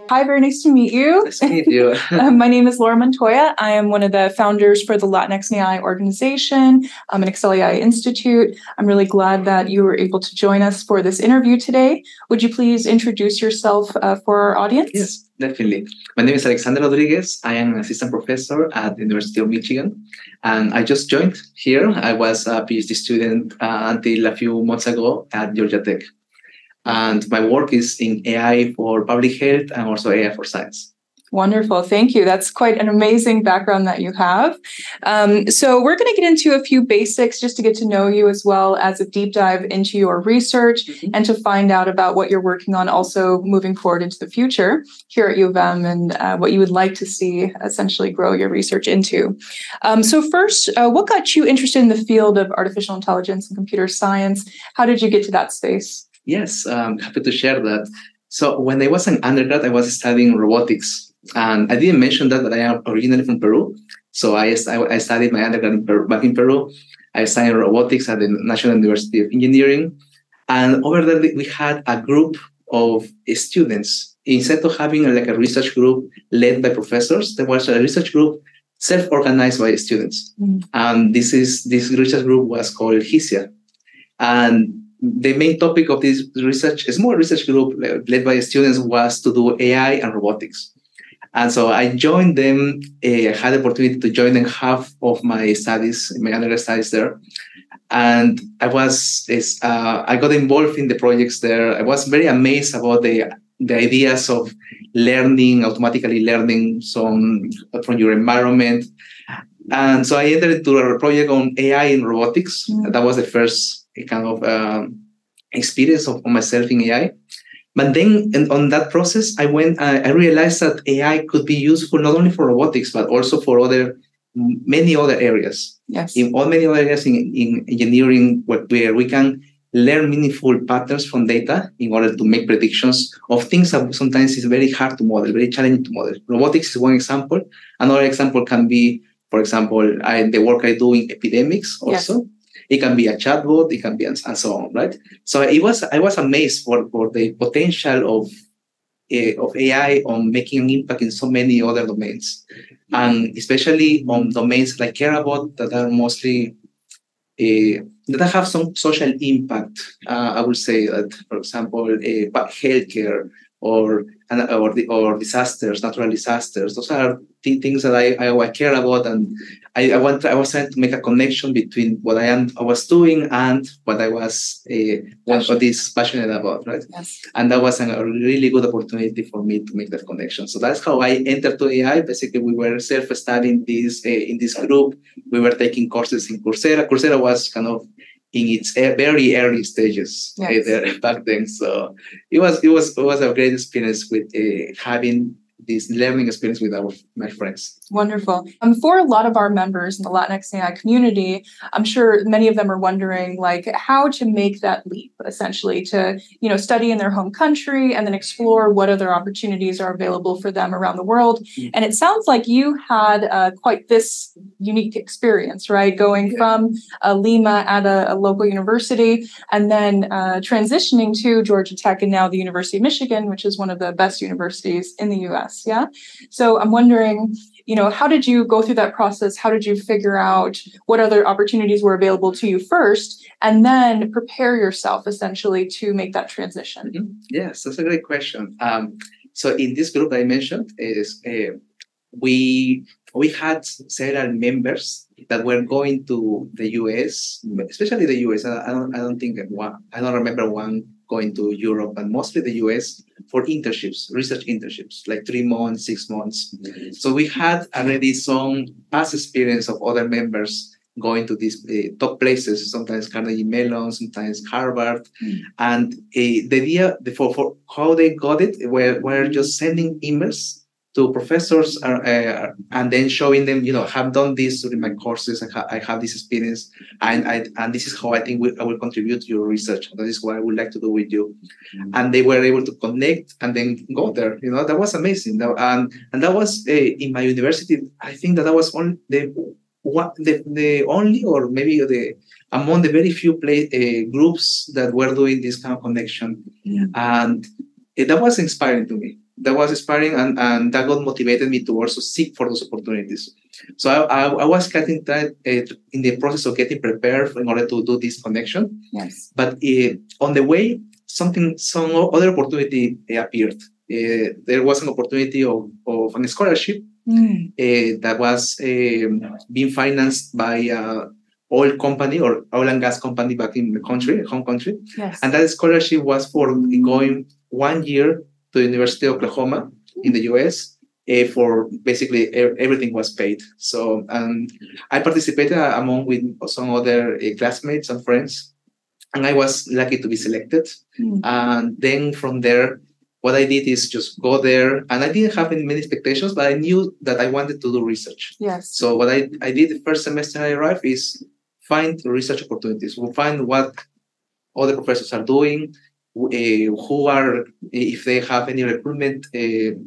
Hi, very nice to meet you. Nice to meet you. My name is Laura Montoya. I am one of the founders for the LatinX AI organization, an LXAI Institute. I'm really glad that you were able to join us for this interview today. Would you please introduce yourself for our audience? Yes, definitely. My name is Alexander Rodríguez. I am an assistant professor at the University of Michigan, and I just joined here. I was a PhD student until a few months ago at Georgia Tech. And my work is in AI for public health and also AI for science. Wonderful. Thank you. That's quite an amazing background that you have. So we're going to get into a few basics just to get to know you as well as a deep dive into your research and to find out about what you're working on also moving forward into the future here at U of M and what you would like to see essentially grow your research into. So first, what got you interested in the field of artificial intelligence and computer science? How did you get to that space? Yes, I'm happy to share that. So when I was an undergrad, I was studying robotics. And I didn't mention that, but I am originally from Peru. So I studied my undergrad back in Peru. I studied robotics at the National University of Engineering. And over there, we had a group of students. Instead of having a research group led by professors, there was a research group self-organized by students. And this research group was called Jiajia. And the main topic of this research, a small research group led by students, was to do AI and robotics. And so I joined them. I had the opportunity to join them half of my studies, my undergrad studies there. And I got involved in the projects there. I was very amazed about the ideas of automatically learning from your environment. And so I entered into a project on AI and robotics. That was the first kind of experience of myself in AI. But then on that process, I realized that AI could be useful not only for robotics, but also for many other areas. Yes. In many other areas in engineering, where we can learn meaningful patterns from data in order to make predictions of things that sometimes is very hard to model, very challenging to model. Robotics is one example. Another example can be, for example, the work I do in epidemics also. Yes. It can be a chatbot, it can be and so on, right? So I was amazed for the potential of AI on making an impact in so many other domains, and especially on domains like care about that are mostly that have some social impact. I would say that, for example, healthcare or disasters, natural disasters. Those are things that I care about, and I was trying to make a connection between what I was doing and what I was passionate about, right? Yes. And that was a really good opportunity for me to make that connection. So that's how I entered to AI. Basically, we were self-studying this in this group. We were taking courses in Coursera. Coursera was kind of in its very early stages. Yes. Back then. So it was a great experience with having this learning experience with my friends. Wonderful. For a lot of our members in the LatinX AI community, I'm sure many of them are wondering how to make that leap, essentially, to study in their home country and then explore what other opportunities are available for them around the world. And it sounds like you had quite this unique experience, right? Going from Lima at a local university and then transitioning to Georgia Tech and now the University of Michigan, which is one of the best universities in the U.S. Yeah. So I'm wondering, how did you go through that process? How did you figure out what other opportunities were available to you first, and then prepare yourself essentially to make that transition? Mm-hmm. Yes, that's a great question. So in this group that I mentioned, we had several members that were going to the US, especially the US. I don't remember one going to Europe, but mostly the US for internships, research internships, like 3 months, 6 months. So we had already some past experience of other members going to these top places, sometimes Carnegie Mellon, sometimes Harvard. And the idea for how they got it were just sending emails to professors and then showing them, have done this during my courses. I have this experience, and this is how I think I will contribute to your research. That is what I would like to do with you. And they were able to connect and then go there. That was amazing. And that was in my university. I think that was the only, or maybe among the very few groups that were doing this kind of connection. And that was inspiring to me. That was inspiring, and that got motivated me to also seek for those opportunities. So I was getting that in the process of getting prepared in order to do this connection. Yes. But on the way, some other opportunity appeared. There was an opportunity of a scholarship that was being financed by oil company or oil and gas company back in the country, home country. Yes. And that scholarship was for going 1 year to the University of Oklahoma in the US. For basically everything was paid. So I participated along with some other classmates and friends, and I was lucky to be selected. And then from there, what I did is just go there, and I didn't have many expectations, but I knew that I wanted to do research. Yes. So what I did the first semester I arrived is find research opportunities. We'll find what other professors are doing, who are, if they have any recruitment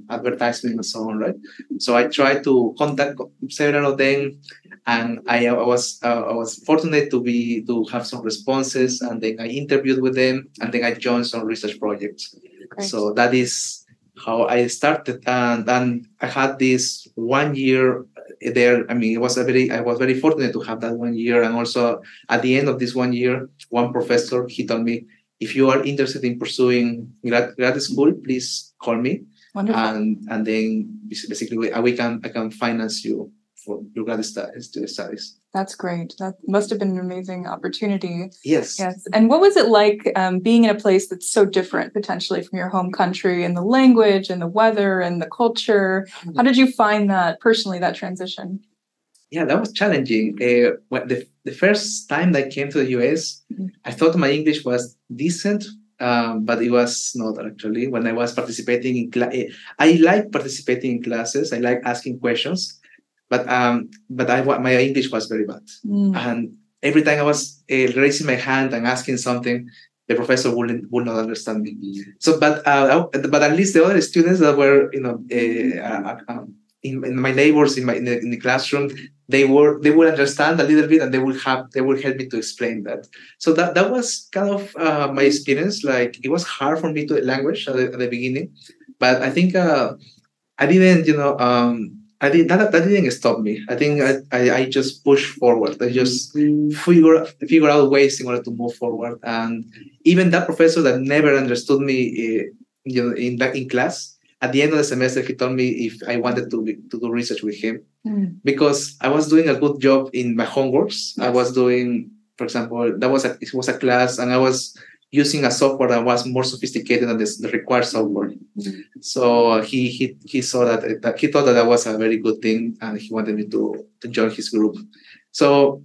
advertisement and so on, right? So I tried to contact several of them, and I was fortunate to have some responses, and then I interviewed with them, and then I joined some research projects. Great. So that is how I started, and I had this 1 year there. I mean, I was very fortunate to have that 1 year, and also at the end of this 1 year, one professor, he told me, if you are interested in pursuing grad school, please call me. Wonderful. And then basically I can finance you for your grad studies. That's great. That must have been an amazing opportunity. Yes. Yes. And what was it like being in a place that's so different potentially from your home country, and the language and the weather and the culture? How did you find that personally, that transition? Yeah, that was challenging. The first time that I came to the US, I thought my English was decent, but it was not actually. When I was participating in I like participating in classes. I like asking questions, but my English was very bad. And every time I was raising my hand and asking something, the professor would not understand me. So, but at least the other students that were, in my neighbors in the classroom, they would understand a little bit, and they would help me to explain that. So that was kind of my experience. Like, it was hard for me to language at the beginning, but I think I didn't, that didn't stop me. I think I just pushed forward. I just figure out ways in order to move forward. And even that professor that never understood me, in class, at the end of the semester, he told me if I wanted to do research with him, because I was doing a good job in my homeworks. Yes. I was doing, for example, it was a class, and I was using a software that was more sophisticated than the required software. So he saw that he thought that was a very good thing, and he wanted me to join his group. So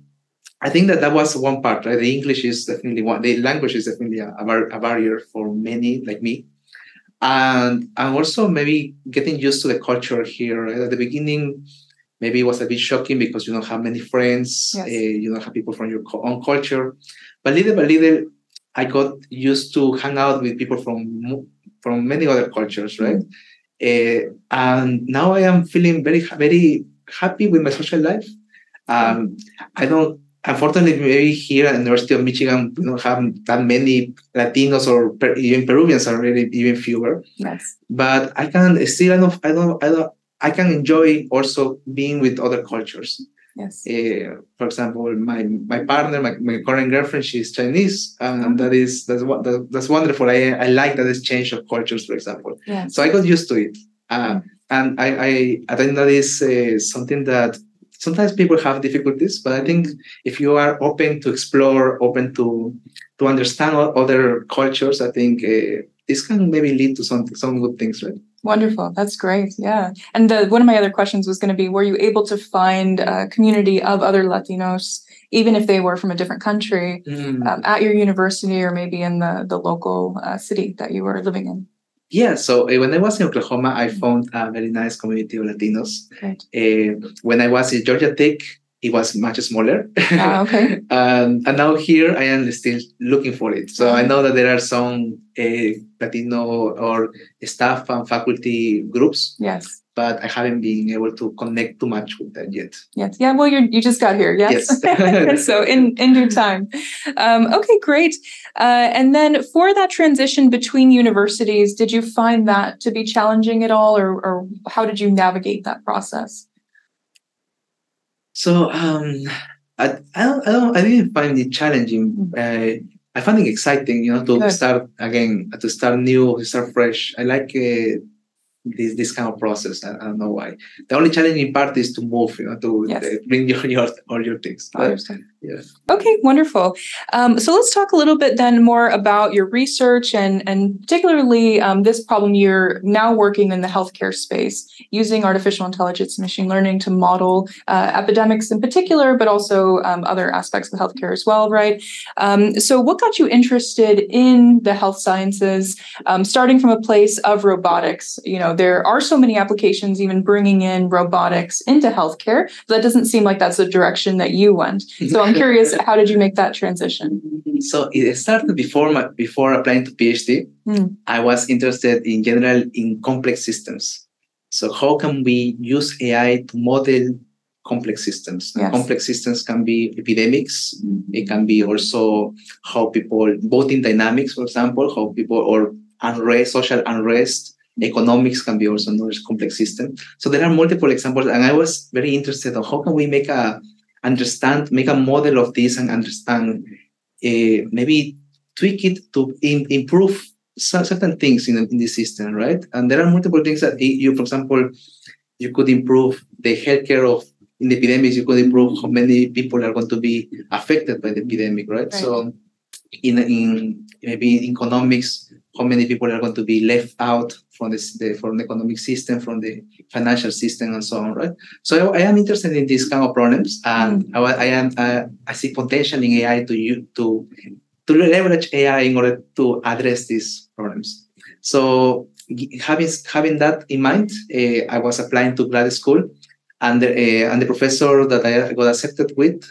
I think that was one part, right? The English is definitely one. The language is definitely a barrier for many like me. And also maybe getting used to the culture here. Right? At the beginning, maybe it was a bit shocking because you don't have many friends. Yes. You don't have people from your own culture. But little by little, I got used to hang out with people from many other cultures, right? And now I am feeling very, very happy with my social life. Unfortunately, maybe here at the University of Michigan, we don't have that many Latinos, or even Peruvians are really even fewer. Yes. But I can still, I can enjoy also being with other cultures. Yes. For example, my partner, my current girlfriend, she's Chinese, and that's wonderful. I like that exchange of cultures, for example. Yes. So I got used to it, and I think that is something that sometimes people have difficulties. But I think if you are open to explore, open to understand other cultures, I think this can maybe lead to some good things, right? Wonderful. That's great. Yeah. And one of my other questions was going to be, were you able to find a community of other Latinos, even if they were from a different country, at your university, or maybe in the local city that you were living in? Yeah. So when I was in Oklahoma, I found a very nice community of Latinos. Great. When I was in Georgia Tech, it was much smaller. Okay. And now here I am still looking for it. So I know that there are some Latino or staff and faculty groups. Yes. but I haven't been able to connect too much with that yet. Yes. Yeah. Well, you just got here. Yes. So in due time. Okay, great. And then for that transition between universities, did you find that to be challenging at all, or how did you navigate that process? So I didn't find it challenging. I find it exciting, to start again, to start new, to start fresh. I like this kind of process. I don't know why. The only challenging part is to move, to bring all your things. Yeah. Okay, wonderful. So let's talk a little bit then more about your research and particularly this problem you're now working in the healthcare space, using artificial intelligence and machine learning to model epidemics in particular, but also other aspects of healthcare as well, right? So what got you interested in the health sciences, starting from a place of robotics? There are so many applications even bringing in robotics into healthcare, but that doesn't seem like that's the direction that you went. So I'm curious, how did you make that transition? So it started before applying to PhD. I was interested in general in complex systems. So how can we use AI to model complex systems? Yes. Complex systems can be epidemics. It can be also how people, voting dynamics, for example, how people, or unrest, social unrest. Economics can be also another complex system. So there are multiple examples, and I was very interested in how can we make a model of this and understand, maybe tweak it to improve certain things in the system, right? And there are multiple things that for example, you could improve the healthcare in the epidemics. You could improve how many people are going to be affected by the epidemic, right? So in maybe in economics, how many people are going to be left out from the economic system, from the financial system, and so on, right? So I am interested in these kind of problems, and I see potential in AI to leverage AI in order to address these problems. So having that in mind, I was applying to grad school, and the professor that I got accepted with,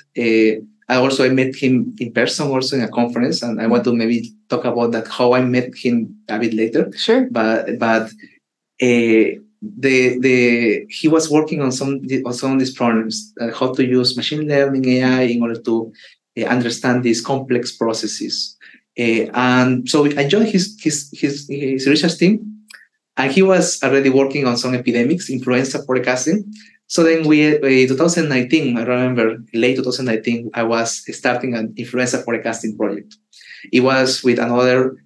I met him in person also in a conference, and I want to maybe talk about that, how I met him a bit later. Sure. But he was working on some of these problems, how to use machine learning AI in order to understand these complex processes. And so I joined his research team, and he was already working on some epidemics, influenza forecasting. So then in 2019, I remember late 2019, I was starting an influenza forecasting project. It was with another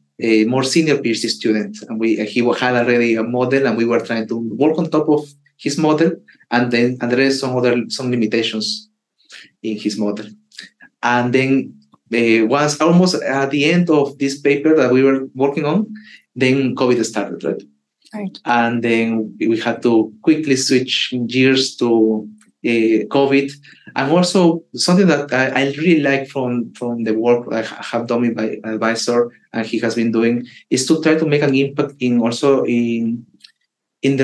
more senior PhD student, and he had already a model, and we were trying to work on top of his model and then address some limitations in his model. And then once almost at the end of this paper that we were working on, then COVID started, right? Right. And then we had to quickly switch gears to COVID. And also something that I really like from the work I have done with my advisor, and he has been doing, is to try to make an impact in the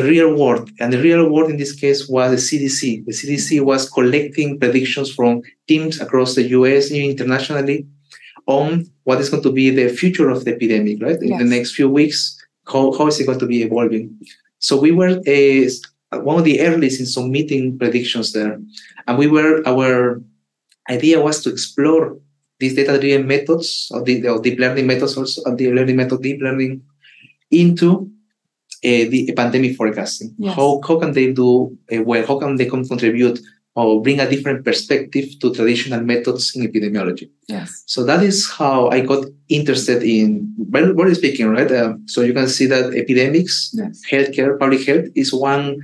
real world. And the real world in this case was the CDC. The CDC was collecting predictions from teams across the US and internationally on what is going to be the future of the epidemic, right? In the next few weeks. How is it going to be evolving? So we were one of the earliest in submitting predictions there. And our idea was to explore these data-driven methods, or deep learning methods, also deep learning into the pandemic forecasting. Yes. How can they do well? How can they contribute or bring a different perspective to traditional methods in epidemiology? Yes. So that is how I got interested in, broadly speaking, right? So you can see that epidemics, healthcare, public health is one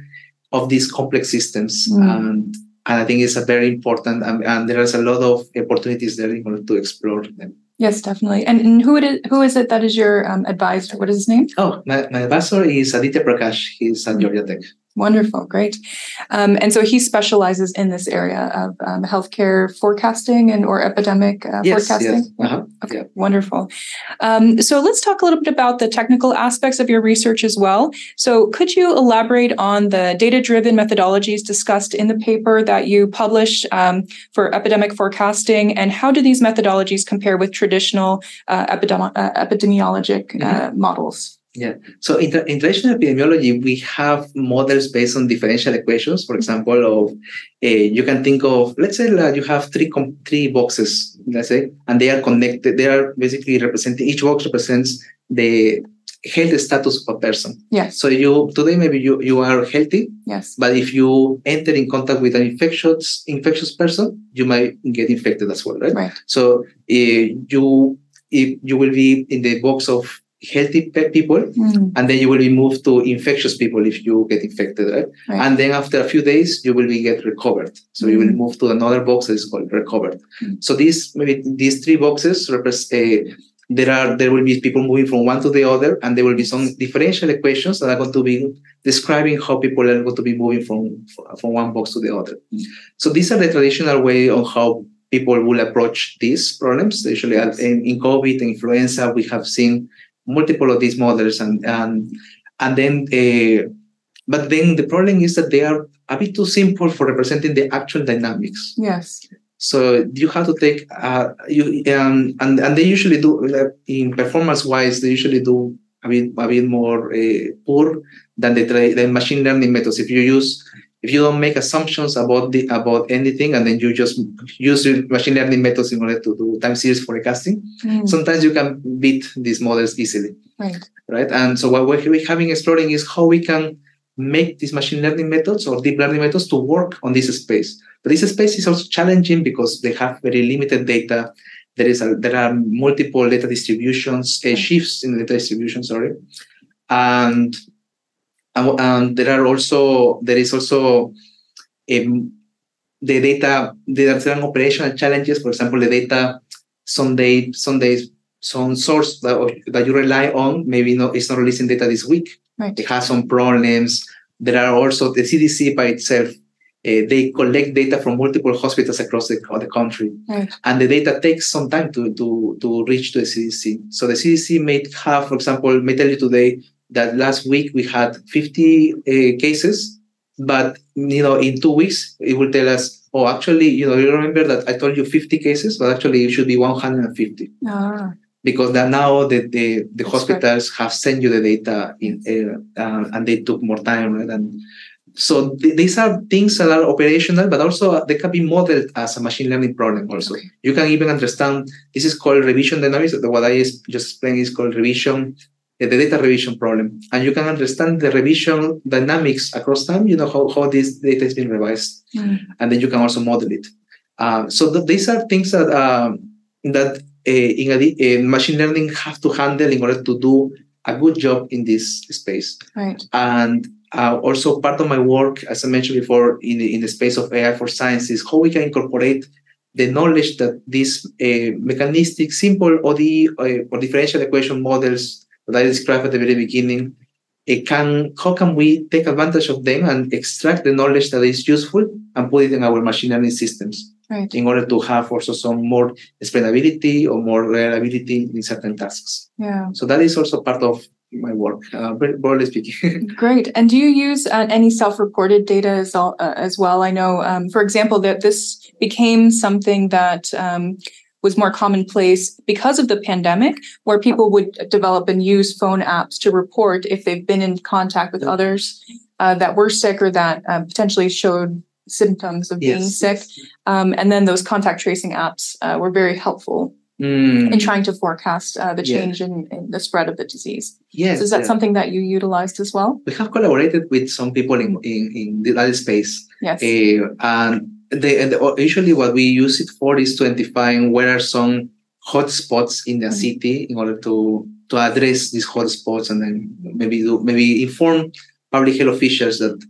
of these complex systems. And I think it's a very important, and there is a lot of opportunities there in order to explore them. Yes, definitely. And who is it that is your advisor? What is his name? Oh, my advisor is Aditya Prakash. He's at Georgia Tech. Wonderful. Great. And so he specializes in this area of healthcare forecasting or epidemic forecasting? Yes. Uh-huh. Okay, wonderful. So let's talk a little bit about the technical aspects of your research as well. So could you elaborate on the data-driven methodologies discussed in the paper that you published for epidemic forecasting, and how do these methodologies compare with traditional epidemiologic models? Yeah. So in traditional epidemiology, we have models based on differential equations. For example, of you can think of, let's say you have three boxes, let's say, and they are connected. They are basically representing, each box represents the health status of a person. Yes. So today maybe you are healthy. Yes. But if you enter in contact with an infectious person, you might get infected as well, right? Right. So you will be in the box of healthy people, and then you will be moved to infectious people if you get infected, right? And then after a few days, you will get recovered. So you will move to another box that is called recovered. So these three boxes represent. There will be people moving from one to the other, and there will be some differential equations that are going to be describing how people are going to be moving from one box to the other. So these are the traditional way of how people will approach these problems. Usually in COVID and influenza, we have seen multiple of these models, and then but then the problem is that they are a bit too simple for representing the actual dynamics. Yes. So you have to take and they usually do in performance wise. They usually do a bit more poor than the machine learning methods. If you don't make assumptions about anything, and then you just use your machine learning methods in order to do time series forecasting, sometimes you can beat these models easily. Right. And so what we're having exploring is how we can make these machine learning methods or deep learning methods to work on this space. But this space is also challenging because they have very limited data. There are multiple data distributions, shifts in the data distribution, and there is also the data. There are some operational challenges. For example, the data some source that you rely on maybe it's not releasing data this week. It has some problems. There are also the CDC by itself. They collect data from multiple hospitals across the country, and the data takes some time to reach to the CDC. So the CDC may tell you today that last week we had 50 cases, but in 2 weeks it will tell us, oh, actually, you remember that I told you 50 cases, but actually it should be 150. Because now the hospitals have sent you the data and they took more time, right? And so these are things that are operational, but also they can be modeled as a machine learning problem also. You can even understand, this is called revision dynamics. What I just explained is called revision, the data revision problem. And you can understand the revision dynamics across time, how this data has been revised. And then you can also model it. So these are things that in machine learning have to handle in order to do a good job in this space. And also part of my work, as I mentioned before, in the space of AI for science is how we can incorporate the knowledge that these mechanistic, simple ODE or differential equation models that I described at the very beginning, how can we take advantage of them and extract the knowledge that is useful and put it in our machine learning systems in order to have also some more explainability or more reliability in certain tasks. So that is also part of my work, broadly speaking. Great. And do you use any self-reported data as well? I know, for example, that this became something that was more commonplace because of the pandemic, where people would develop and use phone apps to report if they've been in contact with others that were sick or that potentially showed symptoms of being sick. And then those contact tracing apps were very helpful in trying to forecast the change in the spread of the disease. So is that something that you utilized as well? We have collaborated with some people in that space. And usually what we use it for is to identify where are some hotspots in the city in order to address these hotspots, and then maybe inform public health officials that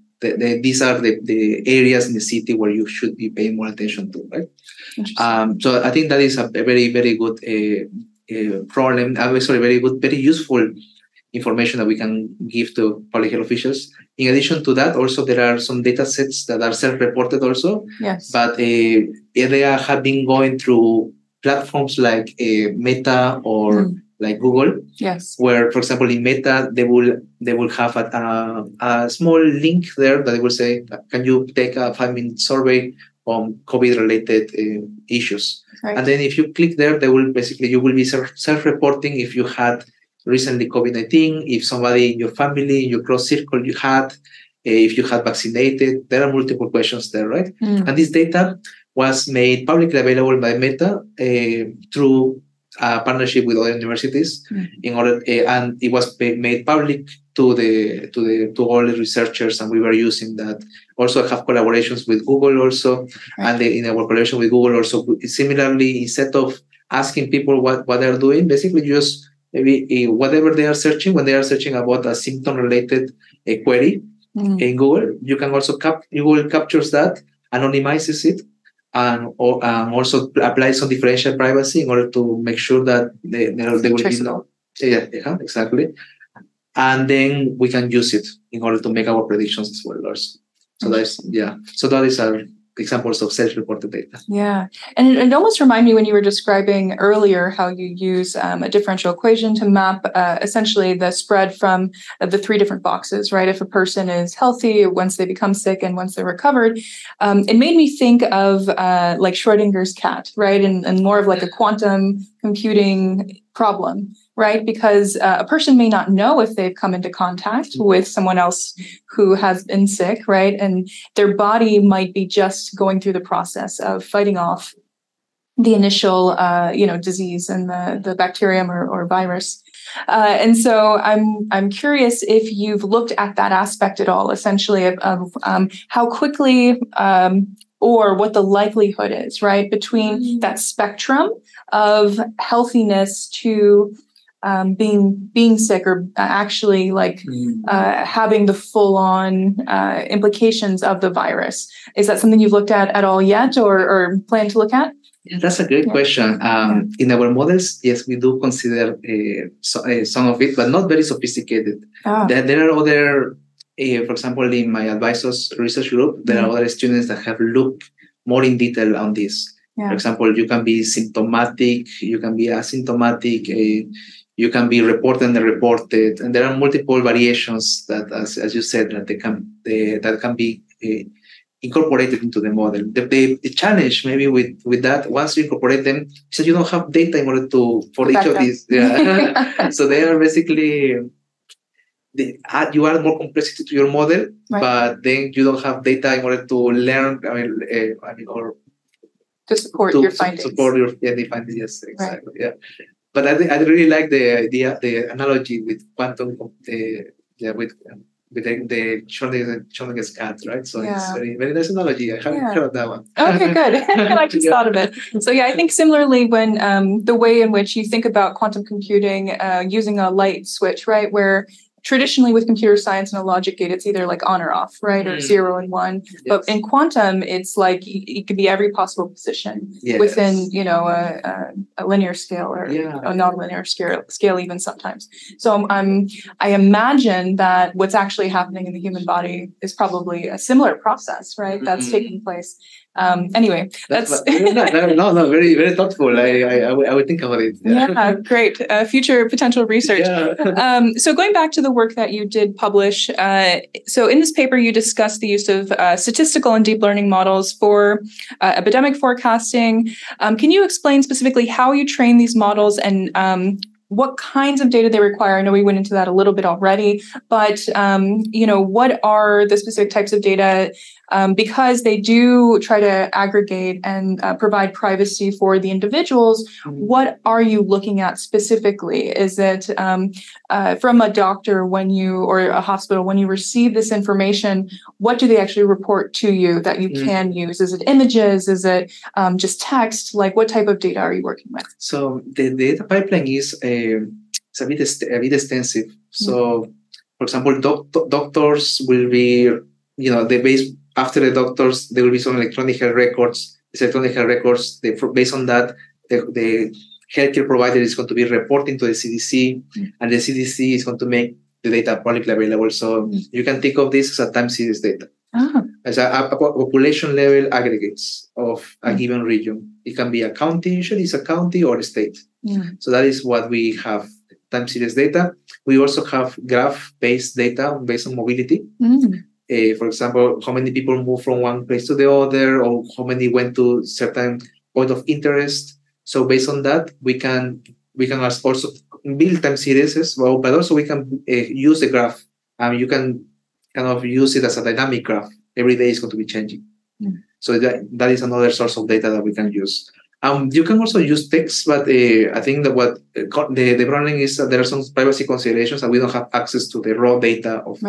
these are the areas in the city where you should be paying more attention to, right? So I think that is a very, very good problem. Very useful information that we can give to public health officials. In addition to that, also there are some data sets that are self-reported also. But they have been going through platforms like Meta or like Google, where, for example, in Meta, they will have a small link there that they will say, can you take a 5-minute survey on COVID-related issues? And then if you click there, you will be self-reporting if you had recently COVID-19, if somebody in your family, in your close circle you had, if you had vaccinated. There are multiple questions there, right? And this data was made publicly available by Meta through a partnership with other universities in order, and it was made public to all the researchers, and we were using that. Also have collaborations with Google also, and in our collaboration with Google also, similarly, instead of asking people what they're doing, basically just maybe whatever they are searching, when they are searching about a symptom-related query in Google, you can also Google captures that, anonymizes it, and also applies some differential privacy in order to make sure that they will be known. Yeah, exactly. And then we can use it in order to make our predictions as well. Also. So that is our examples of self-reported data. Yeah. And it almost reminded me when you were describing earlier how you use a differential equation to map essentially the spread from the three different boxes, right? If a person is healthy, once they become sick, and once they're recovered, it made me think of like Schrodinger's cat, right? And more of like a quantum computing problem, right? Because a person may not know if they've come into contact with someone else who has been sick, right? And their body might be just going through the process of fighting off the initial, disease and the bacterium or virus. And so I'm curious if you've looked at that aspect at all, essentially of how quickly or what the likelihood is, right, between that spectrum of healthiness to being sick or actually having the full-on implications of the virus. Is that something you've looked at all yet or plan to look at? Yeah, that's a great question. In our models, yes, we do consider some of it, but not very sophisticated. There are other, for example, in my advisors research group, there are other students that have looked more in detail on this. For example, you can be symptomatic, you can be asymptomatic, you can be reported and reported, and there are multiple variations that, as you said, that can be incorporated into the model. The challenge maybe with that, once you incorporate them, is that you don't have data in order for each of these. Yeah. So they are basically you add more complexity to your model, but then you don't have data in order to learn. Or to support your findings. Support your findings. Yes, exactly. Right. Yeah. But I really like the idea, the analogy with quantum, with the Schrodinger's cat, right? So it's very, very nice analogy. I haven't heard of that one. Okay, good. I just thought of it. So I think similarly when the way in which you think about quantum computing using a light switch, right, where traditionally with computer science and a logic gate, it's either like on or off, right? Or 0 and 1. Yes. But in quantum, it's like it could be every possible position within, a linear scale or a non-linear scale even sometimes. So I imagine that what's actually happening in the human body is probably a similar process, right? That's taking place. Anyway, that's no, very, very thoughtful. I would think about it. Yeah, great. Future potential research. So going back to the work that you did publish, so in this paper you discussed the use of statistical and deep learning models for epidemic forecasting. Can you explain specifically how you train these models and what kinds of data they require? I know we went into that a little bit already, but what are the specific types of data? Because they do try to aggregate and provide privacy for the individuals. What are you looking at specifically? Is it from a doctor or a hospital, when you receive this information, what do they actually report to you that you can use? Is it images? Is it just text? Like what type of data are you working with? So the data pipeline is it's a bit extensive. So, for example, doctors will be, after the doctors, there will be some electronic health records. These electronic health records, based on that, the healthcare provider is going to be reporting to the CDC, and the CDC is going to make the data publicly available. So you can think of this as a time series data. As a population level aggregates of a given region. It can be a county, usually it's a county or a state. So that is what we have, time series data. We also have graph-based data based on mobility. For example, how many people move from one place to the other, or how many went to certain point of interest. So based on that, we can also build time series, well, but also we can use the graph. You can kind of use it as a dynamic graph. Every day is going to be changing. So that is another source of data that we can use. You can also use text, but I think that what the problem is that there are some privacy considerations and we don't have access to the raw data of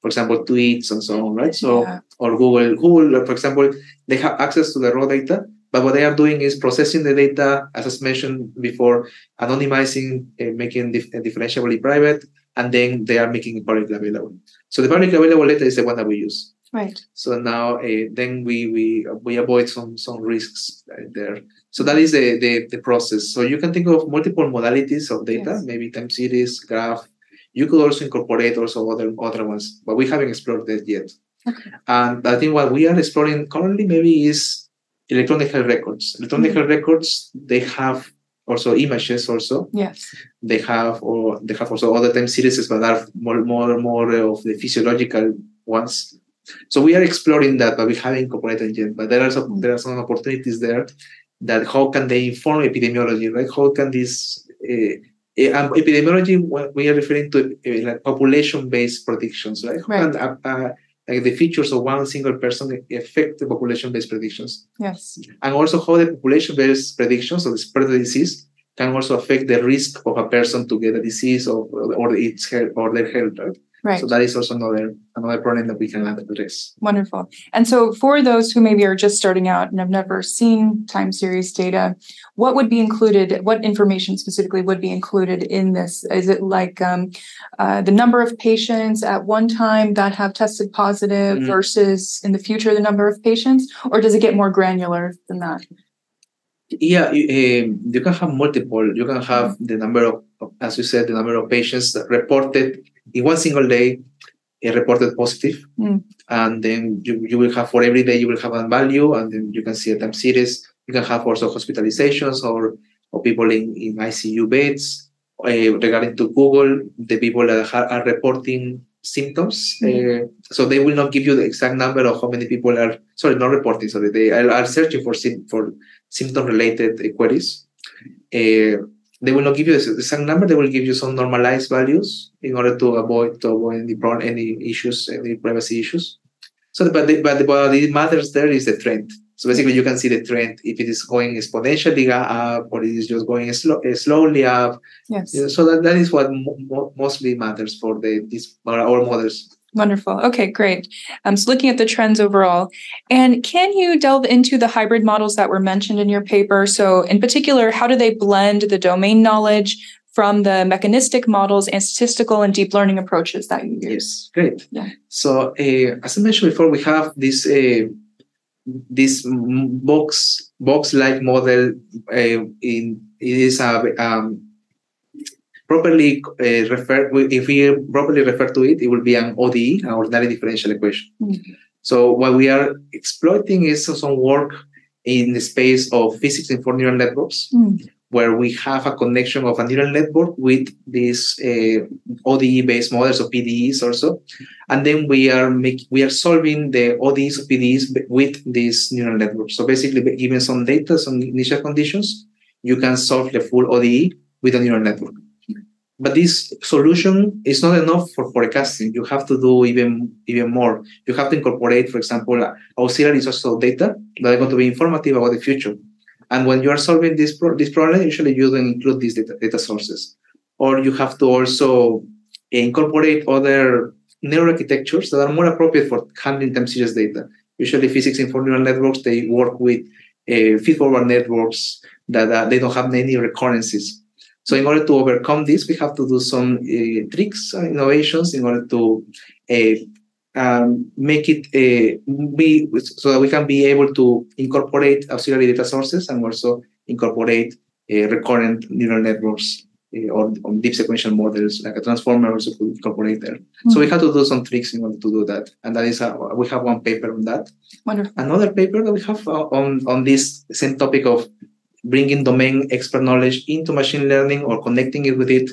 for example, tweets and so on, right? So, or Google, for example, they have access to the raw data, but what they are doing is processing the data, as I mentioned before, anonymizing, making differentiably private, and then they are making it publicly available. So the publicly available data is the one that we use. Right. So now, then we avoid some risks there. So that is the process. So you can think of multiple modalities of data, maybe time series, graph. You could also incorporate also other ones, but we haven't explored that yet. Okay. And I think what we are exploring currently maybe is electronic health records. Electronic health records, they have also images also. Yes. They have also other time series, but are more of the physiological ones. So we are exploring that, but we haven't incorporated yet. But there are some opportunities there that how can they inform epidemiology, right? How can this epidemiology, we are referring to like population-based predictions, right? How can like the features of one single person affect the population-based predictions? Yes. And also how the population-based predictions of the spread of the disease can also affect the risk of a person to get a disease or its health or their health, right? Right. So that is also another problem that we can address. Wonderful. And so for those who maybe are just starting out and have never seen time series data, what would be included, what information specifically would be included in this? Is it like the number of patients at one time that have tested positive versus in the future the number of patients? Or does it get more granular than that? Yeah, you can have multiple. You can have the number of, as you said, the number of patients that reported in one single day, reported positive. And then you will have, for every day, you will have a value, and then you can see a time series. You can have also hospitalizations or people in ICU beds. Regarding to Google, the people that are reporting symptoms. So they will not give you the exact number of how many people are, not reporting, they are searching for symptom-related queries. They will not give you the exact number. They will give you some normalized values in order to avoid any issues, any privacy issues. So, but what it matters there is the trend. So basically, you can see the trend if it is going exponentially up or it is just going slowly up. Yes. So that is what mostly matters for our models. Wonderful. Okay, great. So looking at the trends overall, and can you delve into the hybrid models that were mentioned in your paper? So in particular, how do they blend the domain knowledge from the mechanistic models and statistical and deep learning approaches that you use? Yes, great. Yeah. So as I mentioned before, we have this box-like model. It is properly if we properly refer to it, it will be an ODE, an ordinary differential equation. So what we are exploiting is some work in the space of physics-informed neural networks, where we have a connection of a neural network with these ODE-based models of PDEs also, and then we are solving the ODEs of PDEs with these neural networks. So basically, given some data, some initial conditions, you can solve the full ODE with a neural network. But this solution is not enough for forecasting. You have to do even more. You have to incorporate, for example, auxiliary sources of data that are going to be informative about the future. And when you are solving this problem, usually you don't include these data sources. Or you have to also incorporate other neural architectures that are more appropriate for handling time series data. Usually physics-informed neural networks, they work with feed-forward networks that they don't have any recurrences. So in order to overcome this, we have to do some tricks, innovations in order to make it so that we can be able to incorporate auxiliary data sources and also incorporate recurrent neural networks or deep sequential models like a transformer also could incorporate there. So we have to do some tricks in order to do that. And that is we have one paper on that. Wonderful. Another paper that we have on this same topic of bringing domain expert knowledge into machine learning or connecting it with it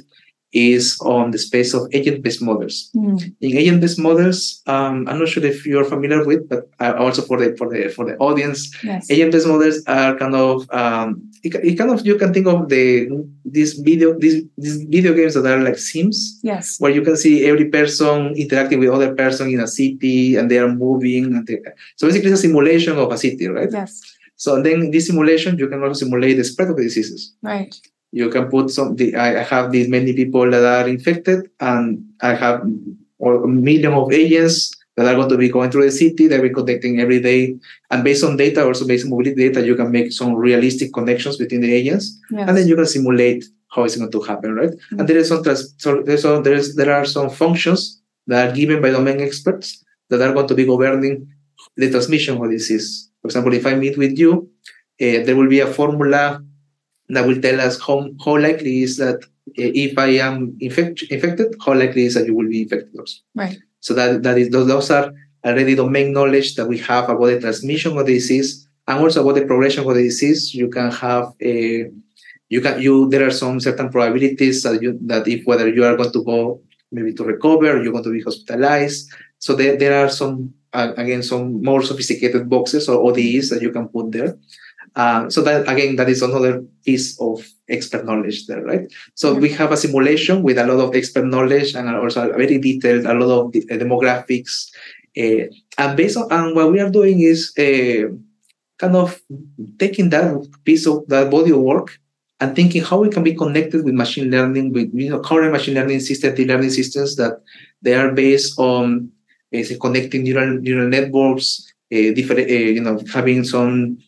is on the space of agent-based models. In agent-based models, I'm not sure if you're familiar with, but also for the audience, yes. agent-based models are kind of you can think of these video games that are like Sims, yes, where you can see every person interacting with other person in a city and they are moving. So basically, it's a simulation of a city, right? Yes. So then, this simulation, you can also simulate the spread of the diseases. Right. You can put I have these many people that are infected, and I have a million of agents that are going to be going through the city. They'll be connecting every day. And based on data, also based on mobility data, you can make some realistic connections between the agents. Yes. And then you can simulate how it's going to happen, right? And there are some functions that are given by domain experts that are going to be governing the transmission of disease. For example, if I meet with you, there will be a formula that will tell us how likely is that if I am infected, how likely is that you will be infected also. Right. So those are already domain knowledge that we have about the transmission of the disease and also about the progression of the disease. You can have there are some certain probabilities that if whether you are going to go maybe to recover, or you're going to be hospitalized. So there are some again some more sophisticated boxes or ODEs that you can put there. So that is another piece of expert knowledge there, right? So we have a simulation with a lot of expert knowledge and also a very detailed, a lot of demographics. And based on what we are doing is kind of taking that piece of that body of work and thinking how we can be connected with machine learning, with current machine learning systems, deep learning systems that they are based on connecting neural networks, having some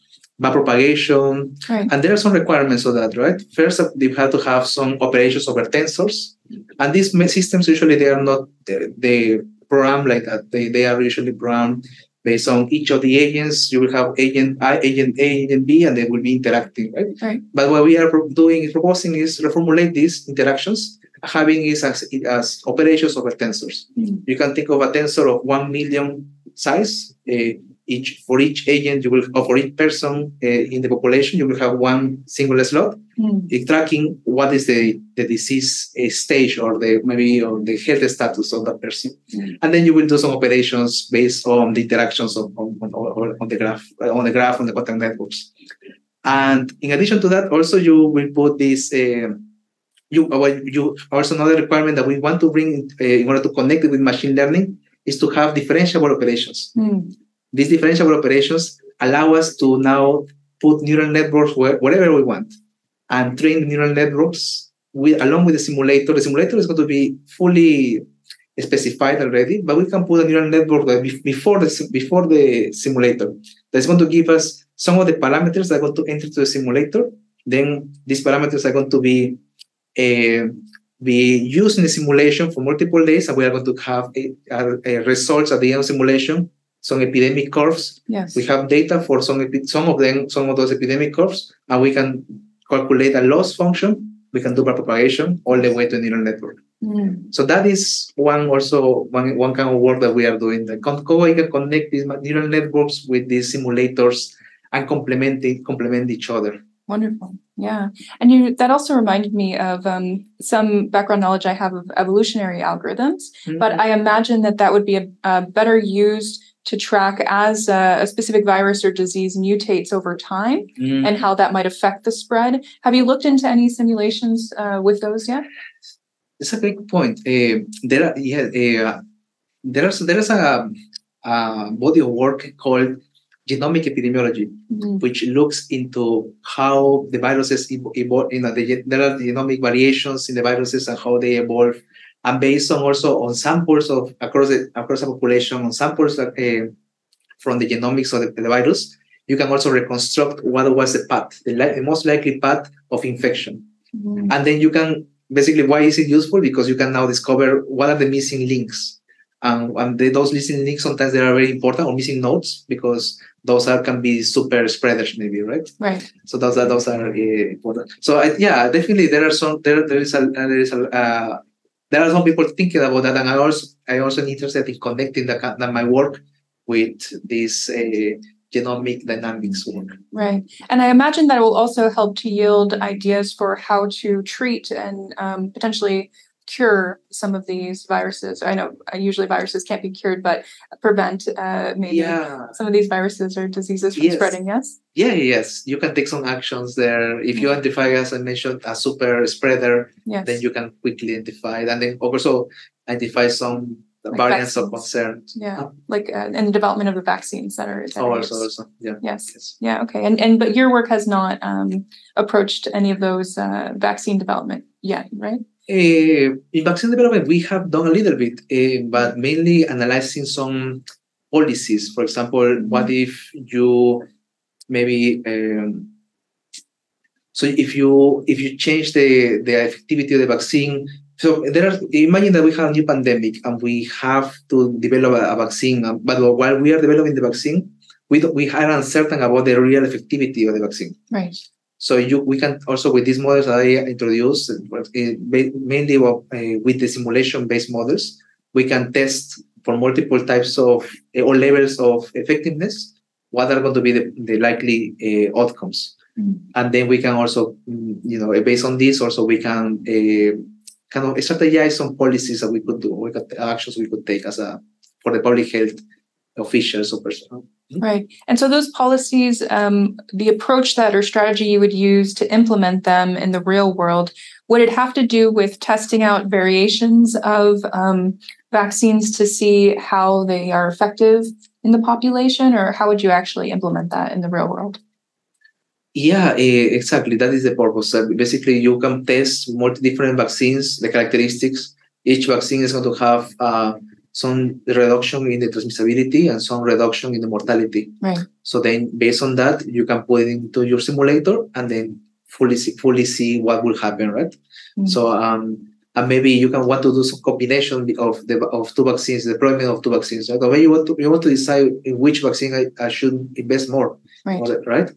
backpropagation, right. And there are some requirements of that, right? First, they have to have some operations over tensors, and these systems usually they are not they program like that. They are usually programmed based on each of the agents. You will have agent A, agent B, and they will be interacting, right? Right. But what we are proposing is reformulate these interactions, having it as operations over tensors. You can think of a tensor of 1 million size. For each agent, for each person in the population, you will have one single slot, tracking what is the disease stage or the health status of that person, and then you will do some operations based on the interactions on the graph on the contact networks. And in addition to that, also you will put this. Also another requirement that we want to bring in order to connect it with machine learning is to have differentiable operations. These differentiable operations allow us to now put neural networks wherever we want and train the neural networks along with the simulator. The simulator is going to be fully specified already, but we can put a neural network before the simulator. That's going to give us some of the parameters that are going to enter to the simulator. Then these parameters are going to be used in the simulation for multiple days, and we are going to have results at the end of simulation. Some epidemic curves. Yes. We have data for some of those epidemic curves, and we can calculate a loss function. We can do propagation all the way to a neural network. So that is one kind of work that we are doing. How we can connect these neural networks with these simulators and complement each other. Wonderful. Yeah. And that also reminded me of some background knowledge I have of evolutionary algorithms, but I imagine that would be better used to track as a specific virus or disease mutates over time and how that might affect the spread. Have you looked into any simulations with those yet? It's a great point. There is a body of work called genomic epidemiology, which looks into how the viruses evolve. There are genomic variations in the viruses and how they evolve. And based on samples across the population, on samples from the genomics of the virus, you can also reconstruct what was the path, the most likely path of infection. And then you can basically, why is it useful? Because you can now discover what are the missing links. And those missing links, sometimes they are very important, or missing nodes, because those can be super spreaders, maybe, right? Right. So those are important. So definitely there are some there are some people thinking about that, and I also interested in connecting my work with this genomic dynamics work. Right, and I imagine that it will also help to yield ideas for how to treat and potentially cure some of these viruses? I know usually viruses can't be cured, but prevent maybe some of these viruses or diseases from spreading, yes? Yes. You can take some actions there. If you identify, as I mentioned, a super spreader, then you can quickly identify it. And then also identify some variants of concern. Like in the development of the vaccines that are also. Yes. Yeah, okay. And but your work has not approached any of those vaccine development yet, right? In vaccine development, we have done a little bit, but mainly analyzing some policies. For example, what if you maybe so if you change the effectivity of the vaccine, so imagine that we have a new pandemic and we have to develop a vaccine, but while we are developing the vaccine, we are uncertain about the real effectivity of the vaccine. Right. So we can also, with these models that I introduced, mainly with the simulation-based models, we can test for multiple types of or levels of effectiveness what are going to be the likely outcomes. And then we can also, based on this, also we can kind of strategize some policies that we could do, actions we could take for the public health officials or personnel. Right. And so those policies, the approach or strategy you would use to implement them in the real world, would it have to do with testing out variations of vaccines to see how they are effective in the population, or how would you actually implement that in the real world? Yeah, exactly. That is the purpose. Basically, you can test different vaccines, the characteristics. Each vaccine is going to have some reduction in the transmissibility and some reduction in the mortality. Right. So then, based on that, you can put it into your simulator and then fully see what will happen, right? So, and maybe you can want to do some combination of two vaccines, the deployment of two vaccines. Right? Or you want to decide in which vaccine I should invest more, right?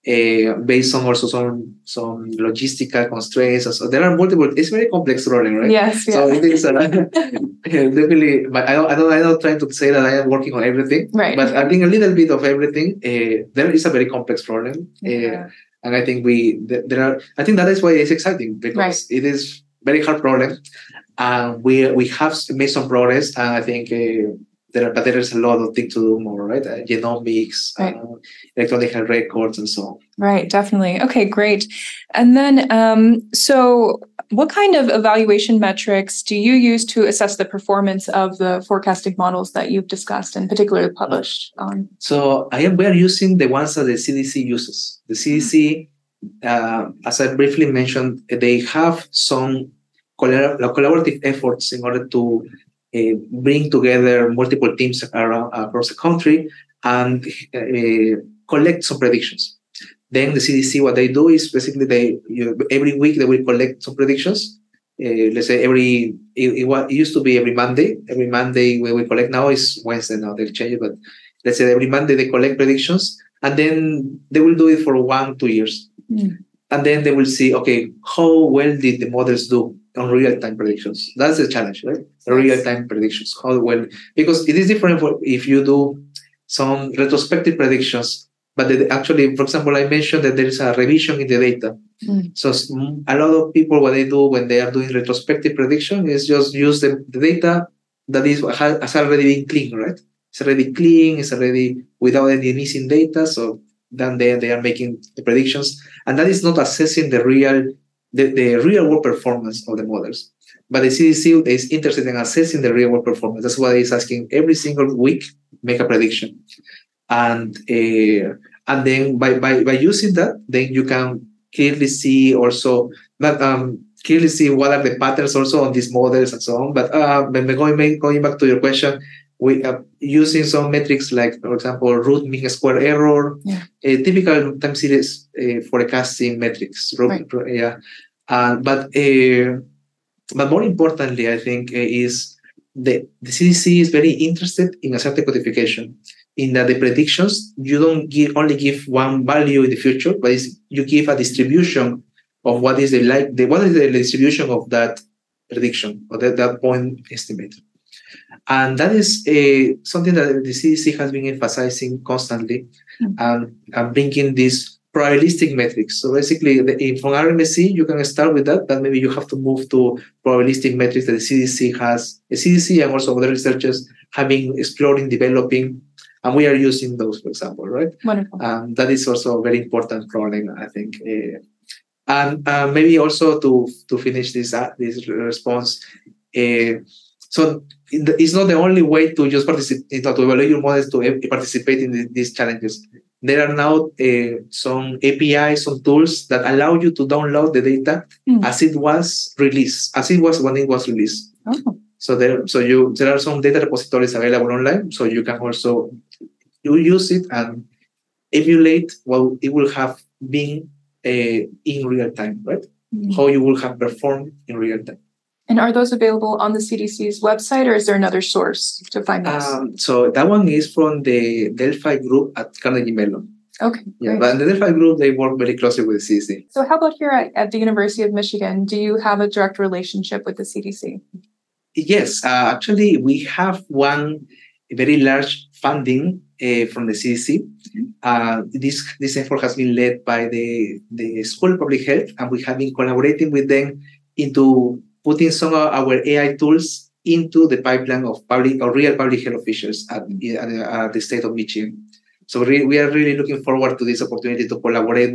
Based on also some logistical constraints. So there are multiple. It's very complex problem, right? Yes. So it is definitely. But I'm not trying to say that I am working on everything. Right. But I think a little bit of everything. There is a very complex problem, and I think there are. I think that is why it's exciting, because it is very hard problem, and we have made some progress, and I think. There is a lot of things to do more, right? Genomics, electronic health records, and so on. Right, definitely. Okay, great. And then, so what kind of evaluation metrics do you use to assess the performance of the forecasting models that you've discussed and particularly published on? So we are using the ones that the CDC uses. The CDC, as I briefly mentioned, they have some collaborative efforts in order to bring together multiple teams across the country and collect some predictions. Then the CDC, what they do is basically every week they will collect some predictions. Let's say it used to be every Monday. Every Monday when we collect, now is Wednesday. Now they'll change it, but let's say every Monday they collect predictions, and then they will do it for 1-2 years, and then they will see, okay, how well did the models do on real-time predictions. That's the challenge, right? Real-time predictions. How well, because it is different if you do some retrospective predictions, but actually, for example, I mentioned that there is a revision in the data. So a lot of people, what they do when they are doing retrospective prediction is just use the data that has already been clean, right? It's already clean, it's already without any missing data. So then they are making the predictions, and that is not assessing the real world performance of the models. But the CDC is interested in assessing the real world performance. That's why it's asking every single week, make a prediction. And then by using that, then you can clearly see also that clearly see what are the patterns also on these models and so on. But going back to your question, we are using some metrics like, for example, root mean square error, typical time series forecasting metrics. But more importantly, I think is the CDC is very interested in a certain codification. In that the predictions, you don't only give one value in the future, but you give a distribution of what is the distribution of that prediction or that point estimate. And that is something that the CDC has been emphasizing constantly, and bringing this probabilistic metrics. So basically, from RMSE, you can start with that, but maybe you have to move to probabilistic metrics that the CDC has. The CDC and also other researchers have been exploring, developing, and we are using those, for example, right? Wonderful. That is also a very important problem, I think. And maybe also to finish this response, so it's not the only way to just participate, to evaluate your models to participate in these challenges. There are now some APIs, some tools that allow you to download the data as it was released, as it was when it was released. Oh. So there are some data repositories available online, so you can also use it and emulate what it will have been in real time, right? How you will have performed in real time. And are those available on the CDC's website, or is there another source to find those? So that one is from the Delphi group at Carnegie Mellon. Okay. Yeah, but in the Delphi group, they work very closely with the CDC. So how about here at the University of Michigan? Do you have a direct relationship with the CDC? Yes, actually, we have one very large funding from the CDC. This effort has been led by the School of Public Health, and we have been collaborating with them into putting some of our AI tools into the pipeline of real public health officials at the state of Michigan. So we are really looking forward to this opportunity to collaborate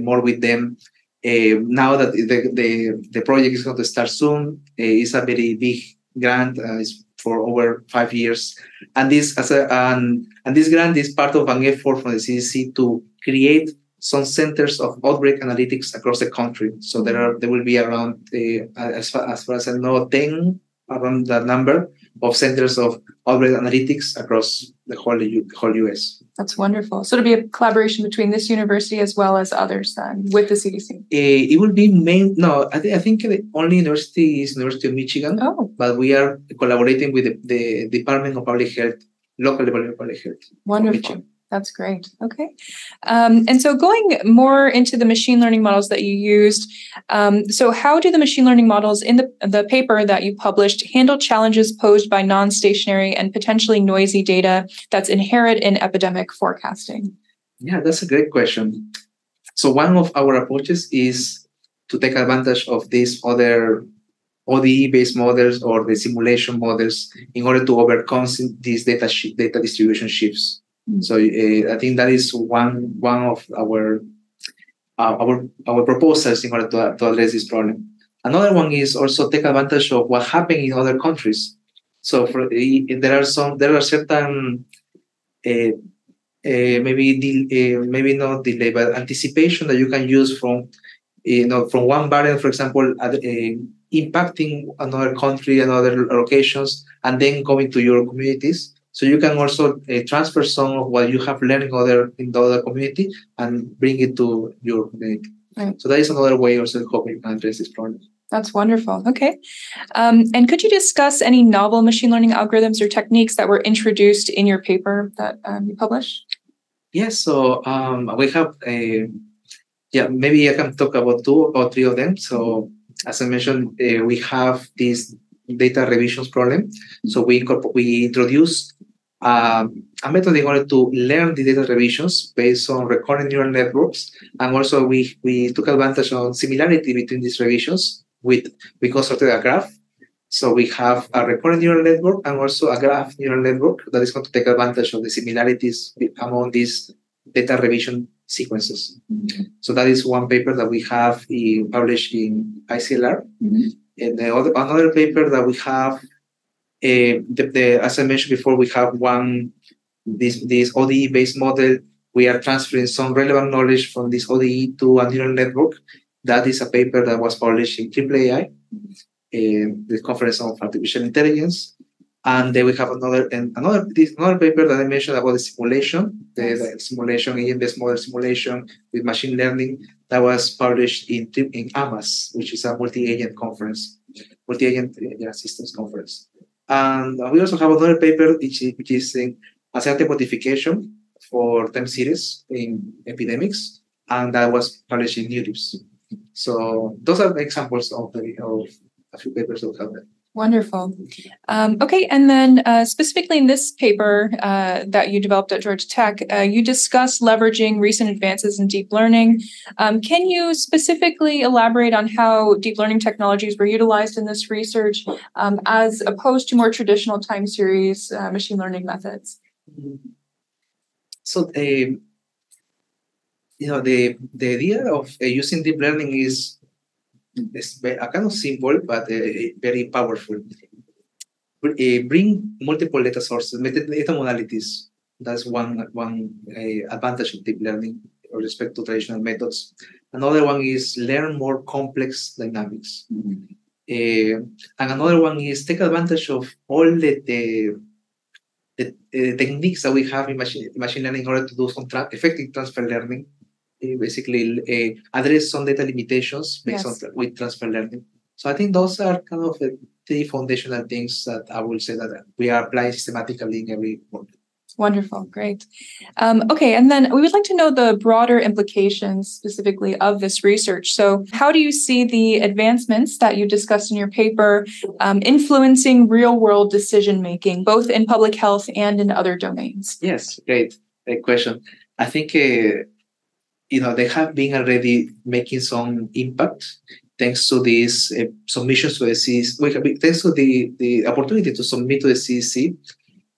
more with them. Now that the project is going to start soon, it's a very big grant. It's for over 5 years, and this grant is part of an effort from the CDC to create some centers of outbreak analytics across the country. So there will be around, as far as I know, 10 around that number of centers of outbreak analytics across the whole US. That's wonderful. So it'll be a collaboration between this university as well as others then with the CDC. It will be I think the only university is University of Michigan. Oh. But we are collaborating with the Department of Public Health, local Department of Public Health. Wonderful. That's great. Okay. And so going more into the machine learning models that you used, so how do the machine learning models in the paper that you published handle challenges posed by non-stationary and potentially noisy data that's inherent in epidemic forecasting? Yeah, that's a great question. So one of our approaches is to take advantage of these other ODE-based models or the simulation models in order to overcome these data distribution shifts. So I think that is one of our proposals in order to address this problem. Another one is also take advantage of what happened in other countries. So there are certain maybe not delay, but anticipation that you can use from one variant, for example, impacting another country and other locations, and then going to your communities. So you can also transfer some of what you have learned in the other community and bring it to your community. Right. So that is another way also to help you address this problem. That's wonderful. Okay. And could you discuss any novel machine learning algorithms or techniques that were introduced in your paper that you published? Yes. So we have, maybe I can talk about 2 or 3 of them. So as I mentioned, we have this data revisions problem. So we introduced a method in order to learn the data revisions based on recurrent neural networks. And also we took advantage of similarity between these revisions. We constructed a graph. So we have a recurrent neural network and also a graph neural network that is going to take advantage of the similarities among these data revision sequences. Mm-hmm. So that is one paper that we have published in ICLR. Mm-hmm. And another paper that we have, as I mentioned before, we have this ODE-based model. We are transferring some relevant knowledge from this ODE to a neural network. That is a paper that was published in LXAI, the Conference on Artificial Intelligence. And then we have another paper that I mentioned about the simulation, the simulation, agent-based model simulation with machine learning that was published in AMAS, which is a multi-agent systems conference. And we also have another paper which is in uncertainty modification for time series in epidemics, and that was published in Neurips. So those are the examples of a few papers that we have there. Wonderful. Okay, and then specifically in this paper that you developed at Georgia Tech, you discuss leveraging recent advances in deep learning. Can you specifically elaborate on how deep learning technologies were utilized in this research as opposed to more traditional time series machine learning methods? So, the idea of using deep learning is kind of simple, but very powerful. Bring multiple data sources, data modalities. That's one advantage of deep learning with respect to traditional methods. Another one is learn more complex dynamics. And another one is take advantage of all the techniques that we have in machine learning in order to do some effective transfer learning. Basically, address some data limitations based on with transfer learning. So I think those are kind of the foundational things that I will say that we are applying systematically in every work. Wonderful, great. Okay, and then we would like to know the broader implications specifically of this research. So how do you see the advancements that you discussed in your paper influencing real-world decision-making, both in public health and in other domains? Yes, great question. I think they have been already making some impact thanks to these submissions to the CDC. Thanks to the opportunity to submit to the CDC.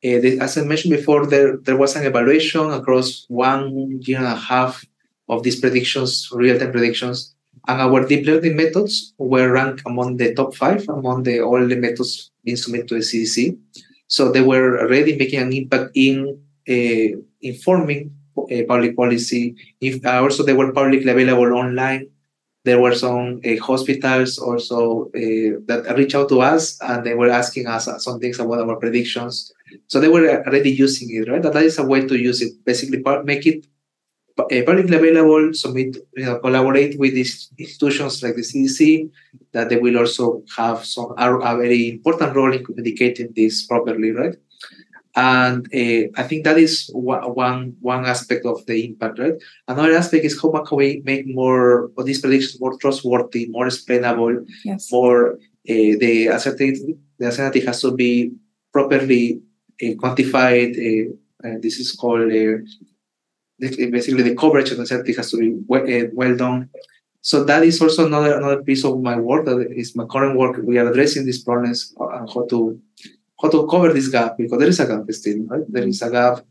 As I mentioned before, there was an evaluation across 1.5 years of these predictions, real-time predictions, and our deep learning methods were ranked among the top 5 among all the methods being submitted to the CDC. So they were already making an impact in informing public policy. Also, they were publicly available online. There were some hospitals also that reached out to us, and they were asking us some things about our predictions. So they were already using it, right? That is a way to use it. Basically, make it publicly available, submit, collaborate with these institutions like the CDC, that they will also have a very important role in communicating this properly, right? And I think that is one aspect of the impact, right? Another aspect is how can we make more of these predictions more trustworthy, more explainable, more the uncertainty has to be properly quantified. This is called basically the coverage of uncertainty has to be well done. So that is also another piece of my work. That is my current work. We are addressing these problems and how to cover this gap, because there is a gap still, right? There is a gap.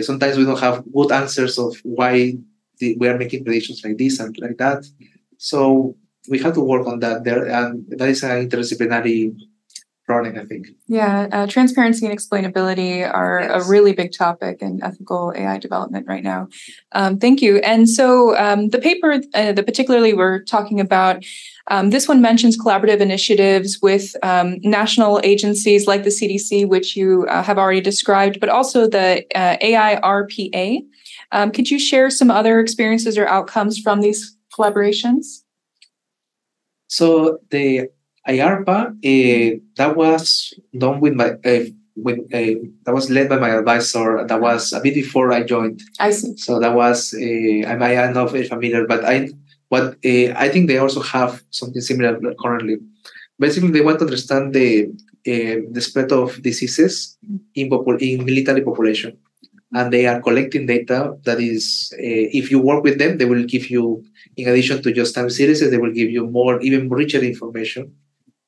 Sometimes we don't have good answers of why we are making predictions like this and like that. So we have to work on that there, and that is an interdisciplinary problem, I think. Yeah, transparency and explainability are a really big topic in ethical AI development right now. Thank you. And so the paper that particularly we're talking about, this one mentions collaborative initiatives with national agencies like the CDC, which you have already described, but also the AIRPA. Could you share some other experiences or outcomes from these collaborations? So the IARPA, that was done with my that was led by my advisor. That was a bit before I joined. I see. So that was I might not know very familiar, but I think they also have something similar currently. Basically, they want to understand the spread of diseases in military population, and they are collecting data. That is, if you work with them, they will give you, in addition to just time series, they will give you even richer information.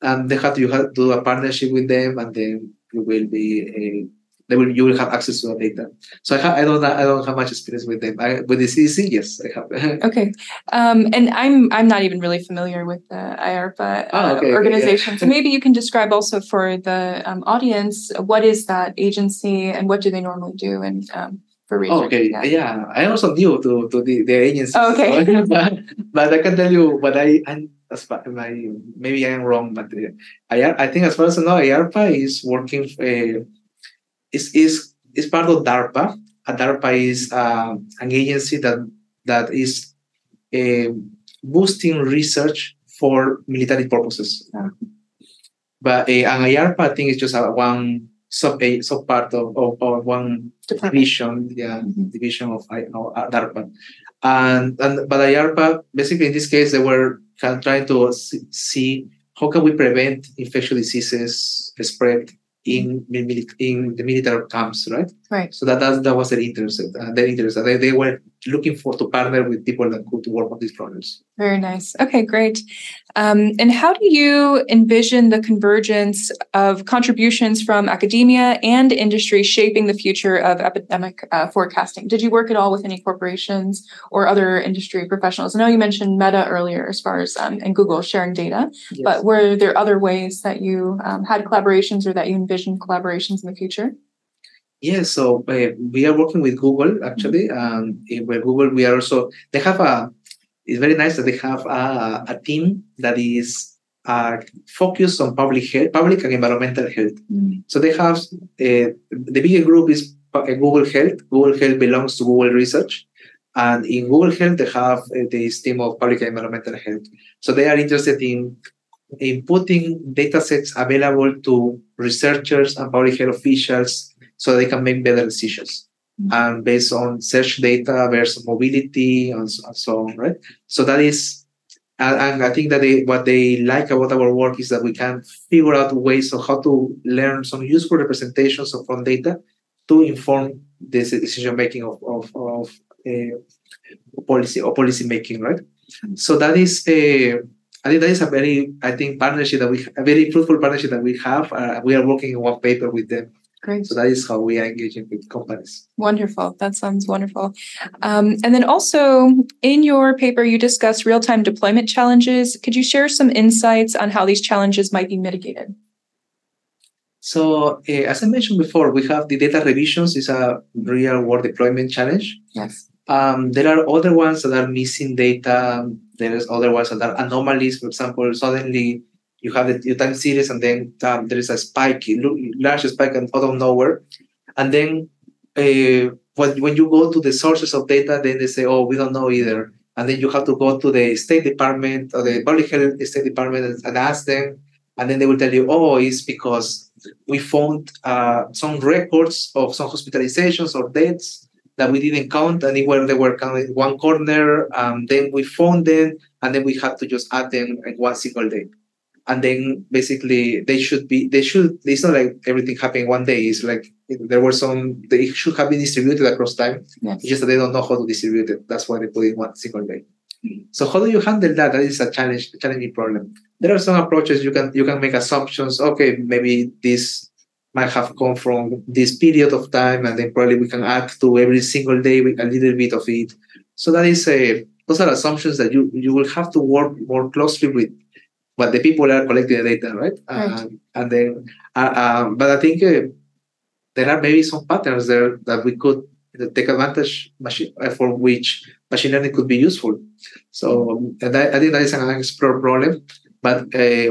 And you have to do a partnership with them, and then you will be you will have access to the data. So I don't have much experience with them. With the CDC, yes, I have. Okay, and I'm not even really familiar with the IARPA organization. So maybe you can describe also for the audience, what is that agency and what do they normally do and for research? Okay, yeah, I also new to the agency. Oh, okay, so, but I can tell you what maybe I am wrong, but I think as far as I know, IARPA is working. Is part of DARPA. DARPA is an agency that is boosting research for military purposes. But an IARPA, I think, is just one sub part of one division, division of DARPA. But IARPA, basically in this case, they were trying to see how can we prevent infectious diseases spread in the military camps, right? Right. So that was their interest. They were looking to partner with people that could work on these problems. Very nice. Okay, great. And how do you envision the convergence of contributions from academia and industry shaping the future of epidemic forecasting? Did you work at all with any corporations or other industry professionals? I know you mentioned Meta earlier as far as and Google sharing data, yes. But were there other ways that you had collaborations or that you envisioned collaborations in the future? Yeah, so we are working with Google actually. With Google, we are also, they have it's very nice that they have a team that is focused on public and environmental health. So they have, the bigger group is Google Health. Google Health belongs to Google Research. And in Google Health, they have this team of public and environmental health. So they are interested in putting data sets available to researchers and public health officials so they can make better decisions. And based on search data versus mobility and so on, right? So that is, and I think that what they like about our work is that we can figure out ways of how to learn some useful representations from data to inform this decision making of policy making, right? So that is I think that is a very fruitful partnership that we have. We are working on one paper with them. Great. So that is how we are engaging with companies. Wonderful. That sounds wonderful. And then also in your paper, you discuss real-time deployment challenges. Could you share some insights on how these challenges might be mitigated? So as I mentioned before, we have the data revisions is a real-world deployment challenge. Yes. There are other ones that are missing data. There's other ones that are anomalies. For example, suddenly you have the time series, and then there is a spike, large spike out of nowhere. And then when you go to the sources of data, then they say, oh, we don't know either. And then you have to go to the State Department or the Public Health State Department and ask them. And then they will tell you, oh, it's because we found some records of some hospitalizations or deaths that we didn't count anywhere. They were counted in one corner. Then we found them, and then we had to just add them in one single day. And then basically it's not like everything happened one day. It's like they should have been distributed across time. Yes. It's just that they don't know how to distribute it. That's why they put it in one single day. So how do you handle that? That is a challenging problem. There are some approaches you can make assumptions. Okay, maybe this might have come from this period of time, and then probably we can add to every single day with a little bit of it. So that is those are assumptions that you will have to work more closely with. But the people are collecting the data, right? Right. And then, but I think there are maybe some patterns there that we could take advantage for which machine learning could be useful. So I think that is an unexplored problem. But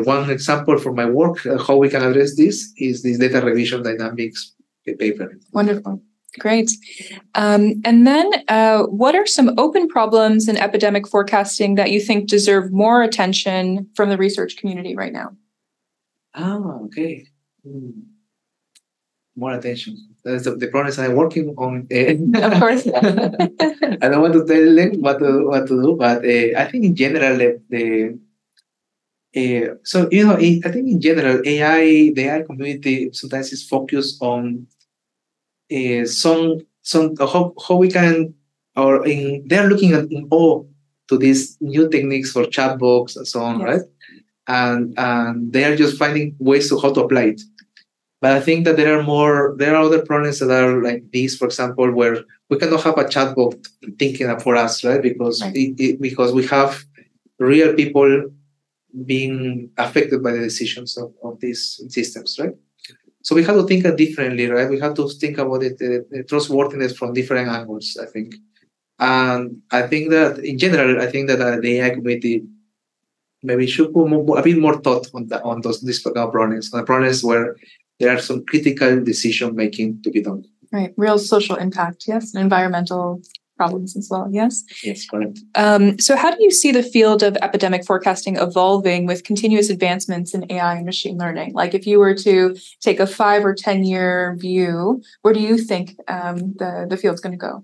one example from my work, how we can address this is this data revision dynamics paper. Wonderful. Great. And then what are some open problems in epidemic forecasting that you think deserve more attention from the research community right now? Okay. More attention. That's the problems I'm working on. Of course. I don't want to tell them what to do, but I think in general, I think in general, the AI community sometimes is focused on how we can, they're looking in awe to these new techniques for chatbots and so on, yes. Right? And they are just finding ways to how to apply it. But I think that there are other problems that are like these, for example, where we cannot have a chatbot thinking for us, right? Because because we have real people being affected by the decisions of these systems, right? So we have to think differently, right? We have to think about the trustworthiness from different angles, I think. And I think that in general, I think that the AI community maybe should put a bit more thought on these problems, on the problems where there are some critical decision making to be done. Right, real social impact, yes, and environmental problems as well, yes? Yes, correct. So how do you see the field of epidemic forecasting evolving with continuous advancements in AI and machine learning? Like if you were to take a 5 or 10 year view, where do you think the field's going to go?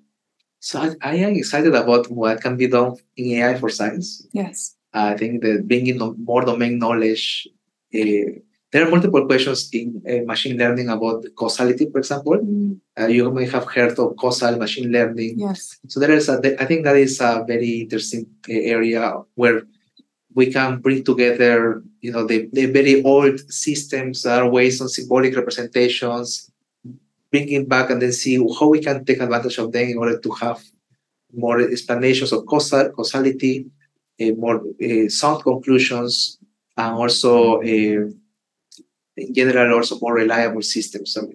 So I am excited about what can be done in AI for science. Yes. I think that bringing more domain knowledge there are multiple questions in machine learning about causality, for example. You may have heard of causal machine learning. Yes. So I think that is a very interesting area where we can bring together, the very old systems that are based on symbolic representations, bring it back and then see how we can take advantage of them in order to have more explanations of causality, more sound conclusions, and also in general also more reliable systems. So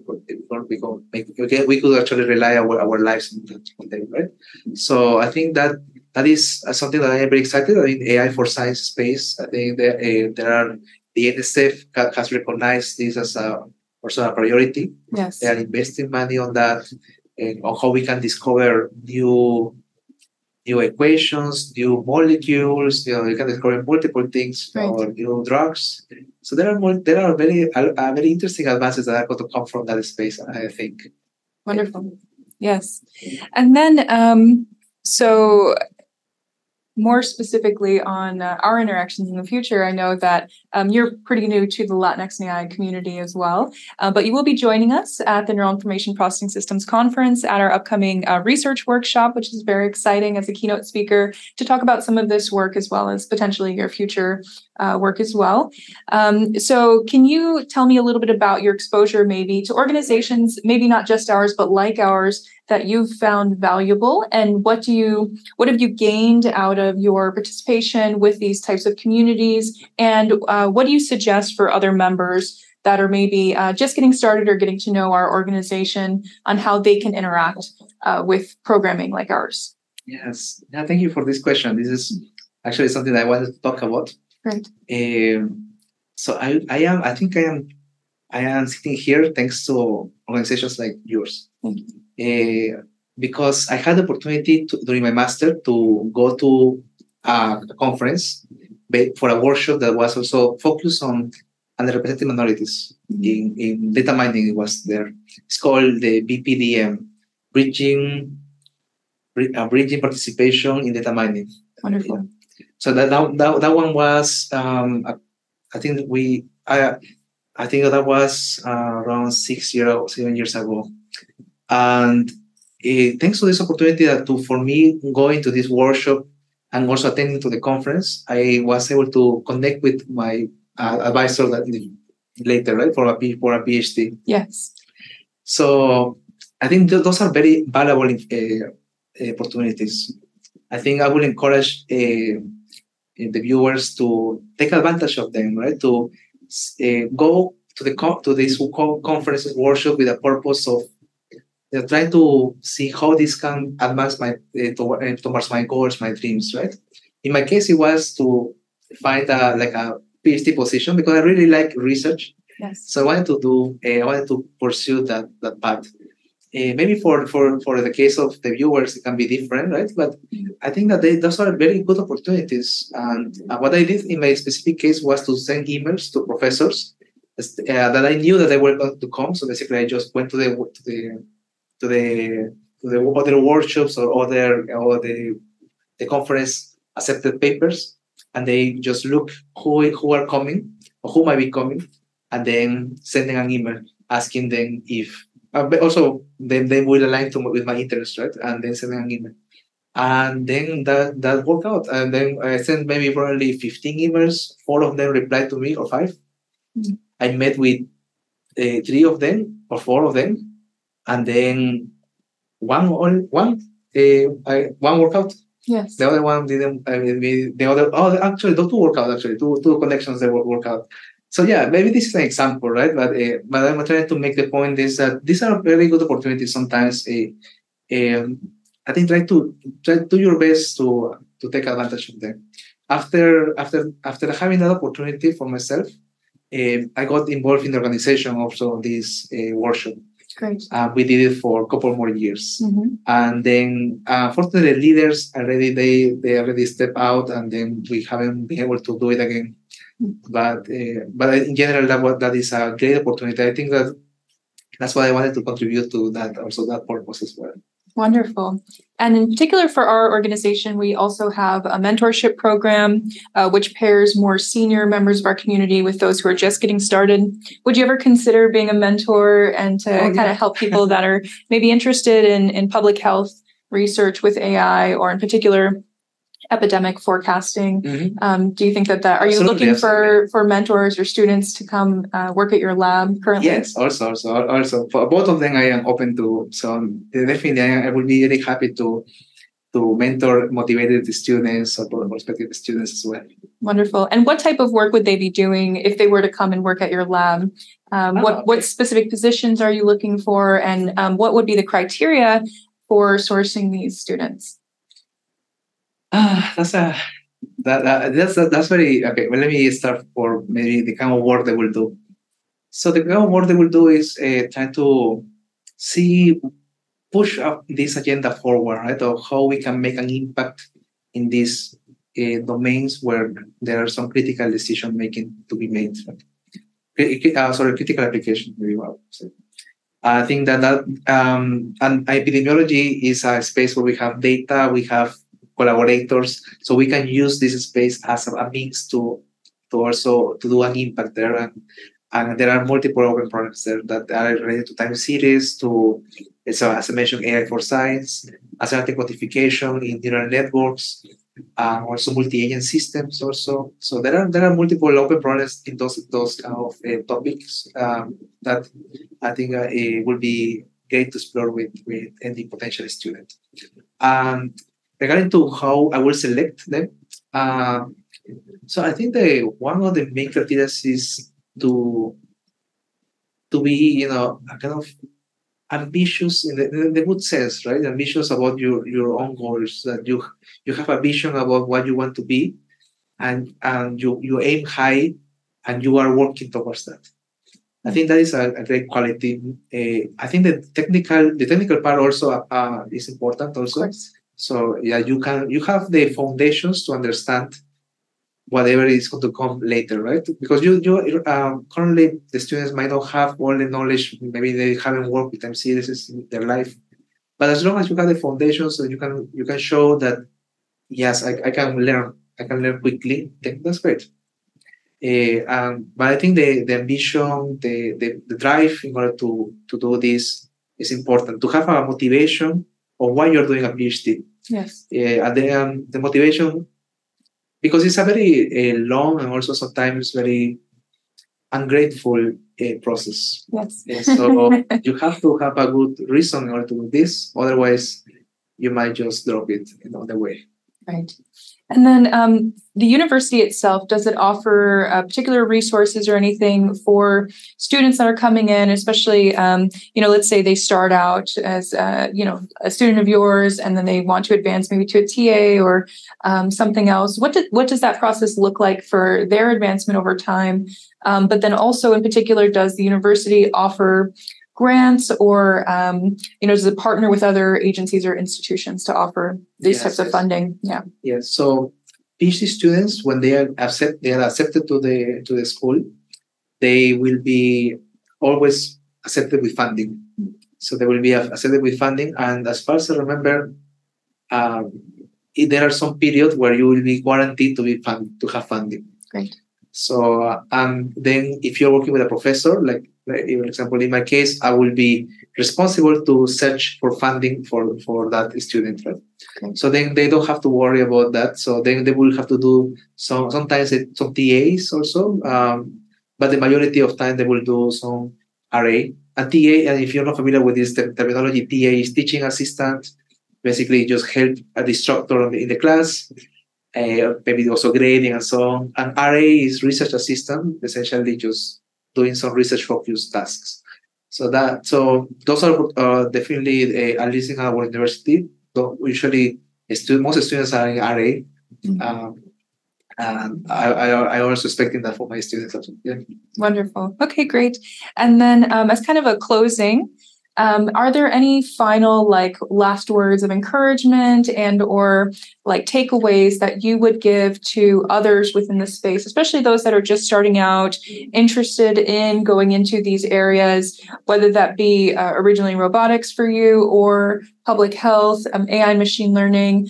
we could actually rely our lives on them, right? So I think that is something that I am very excited about in AI for science space. I think that the NSF has recognized this as also a priority. Yes. They are investing money on that, and on how we can discover new equations, new molecules. You can discover multiple things, right, or new drugs. So there are very interesting advances that are going to come from that space, I think. Wonderful. Yes. And then, so more specifically on our interactions in the future, I know that you're pretty new to the Latinx and AI community as well, but you will be joining us at the Neural Information Processing Systems Conference at our upcoming research workshop, which is very exciting, as a keynote speaker to talk about some of this work as well as potentially your future work as well. So can you tell me a little bit about your exposure maybe to organizations, maybe not just ours, but like ours, that you've found valuable, and what have you gained out of your participation with these types of communities, and what do you suggest for other members that are maybe just getting started or getting to know our organization on how they can interact with programming like ours? Yes, thank you for this question. This is actually something that I wanted to talk about. Great. So I am sitting here thanks to organizations like yours. Thank you. Because I had the opportunity during my master to go to a conference for a workshop that was also focused on underrepresented minorities in data mining. It was there. It's called the BPDM, bridging participation in data mining. Wonderful. So that one was I think that was around 7 years ago. And thanks to this opportunity for me going to this workshop and also attending to the conference, I was able to connect with my advisor later, right, for a PhD. Yes. So I think those are very valuable opportunities. I think I will encourage the viewers to take advantage of them, right? To go to this conference workshop with a purpose of trying to see how this can advance towards my goals, my dreams, right? In my case, it was to find a PhD position because I really like research. Yes. So I wanted to pursue that path. Maybe for the case of the viewers, it can be different, right? But I think that those are very good opportunities. And what I did in my specific case was to send emails to professors that I knew that they were going to come. So basically, I just went to the other workshops or the conference accepted papers, and they just look who are coming or who might be coming, and then sending an email asking them if but also they will align with my interest, right? And then sending an email, and then that worked out. And then I sent maybe probably 15 emails. 4 of them replied to me, or 5. I met with 3 of them or 4 of them, and then one worked out. Yes. The other one didn't. Actually, those 2 worked out. Actually, two connections that work out. So yeah, maybe this is an example, right? But I'm trying to make the point is that these are very good opportunities. Sometimes, I think try to do your best to take advantage of them. After having that opportunity for myself, I got involved in the organization also of this workshop. Great. We did it for a couple more years, and then fortunately, leaders they already stepped out, and then we haven't been able to do it again. But in general, that is a great opportunity. I think that's why I wanted to contribute to that, also that purpose as well. Wonderful. And in particular for our organization, we also have a mentorship program, which pairs more senior members of our community with those who are just getting started. Would you ever consider being a mentor and to kind of help people that are maybe interested in public health research with AI, or in particular epidemic forecasting? Do you think that are you looking for mentors or students to come work at your lab currently? Yes, also for both of them I am open to. So definitely I will be really happy to mentor motivated students or prospective students as well. Wonderful. And what type of work would they be doing if they were to come and work at your lab? What specific positions are you looking for, and what would be the criteria for sourcing these students? That's very okay. Well, let me start for maybe the kind of work they will do. So the kind of work they will do is try to push up this agenda forward, right? Of how we can make an impact in these domains where there are some critical decision making to be made. Critical application. Maybe I think that and epidemiology is a space where we have data, we have collaborators, so we can use this space as a means to also to do an impact there, and there are multiple open projects there that are related to time series, so as I mentioned, AI for science, alternative quantification in neural networks, also multi-agent systems also. So there are multiple open projects in those kind of topics that I think it will be great to explore with any potential student. Regarding to how I will select them, so I think one of the main criteria is to be, a kind of ambitious in the good sense, right? Ambitious about your own goals, that you have a vision about what you want to be, and you aim high, and you are working towards that. I think that is a great quality. I think the technical part also is important also. So yeah, you have the foundations to understand whatever is going to come later, right? Because you currently the students might not have all the knowledge. Maybe they haven't worked with time series in their life, but as long as you have the foundations, so you can show that yes, I can learn quickly. Then that's great. But I think the ambition, the drive in order to do this is important. To have a motivation of why you're doing a PhD. Yes. And the motivation, because it's a very long and also sometimes very ungrateful process. Yes. So you have to have a good reason in order to do this. Otherwise, you might just drop it on the way. Right. And then the university itself, does it offer particular resources or anything for students that are coming in, especially, let's say they start out as, a student of yours, and then they want to advance maybe to a TA or something else. What does that process look like for their advancement over time? But then also in particular, does the university offer grants, or does it partner with other agencies or institutions to offer these types of funding? Yeah. Yes. So PhD students, when they are accepted to the school, they will be always accepted with funding. So they will be accepted with funding, and as far as I remember, there are some periods where you will be guaranteed to have funding. Great. So then if you're working with a professor, like for example, in my case, I will be responsible to search for funding for that student, right? Okay. So then they don't have to worry about that. So then they will have to do sometimes some TAs also, but the majority of time they will do some RA. And TA, and if you're not familiar with this terminology, TA is teaching assistant. Basically, just help the instructor in the class. Maybe also grading and so on. And RA is research assistant, essentially just doing some research focused tasks. So those are definitely at least in our university. Usually, most students are in RA, and I also expecting that for my students. Yeah. Wonderful. Okay, great. And then as kind of a closing, are there any final last words of encouragement and or takeaways that you would give to others within the space, especially those that are just starting out, interested in going into these areas, whether that be originally robotics for you or public health, AI, machine learning,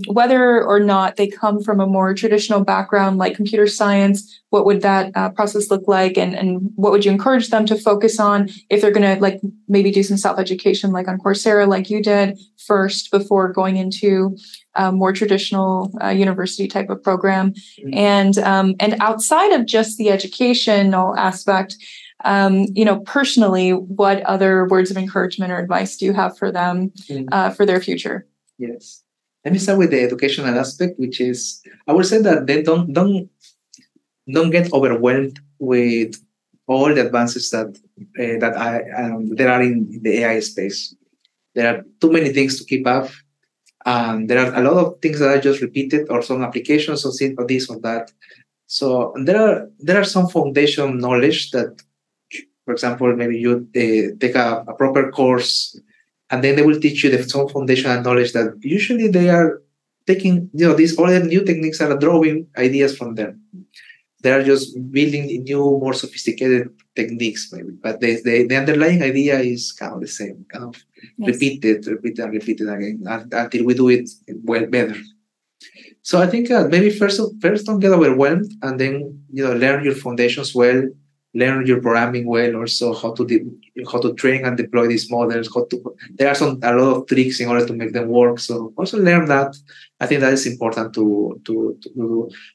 whether or not they come from a more traditional background like computer science, what would that process look like, and what would you encourage them to focus on if they're going to like maybe do some self-education like on Coursera like you did first before going into a more traditional university type of program. And outside of just the educational aspect, personally, what other words of encouragement or advice do you have for them for their future? Yes. Let me start with the educational aspect, which is, I would say that they don't get overwhelmed with all the advances that there are in the AI space. There are too many things to keep up. There are a lot of things that are just repeated, or some applications of this or that. So there are some foundation knowledge that, for example, maybe you take a proper course, and then they will teach you some foundational knowledge that usually they are taking, these all the new techniques are drawing ideas from them. They are just building new, more sophisticated techniques, maybe. But the underlying idea is kind of the same, kind of repeat it again until we do it well better. So I think maybe first don't get overwhelmed, and then learn your foundations well, learn your programming well, also how to train and deploy these models. There are a lot of tricks in order to make them work. So also learn that. I think that is important to do,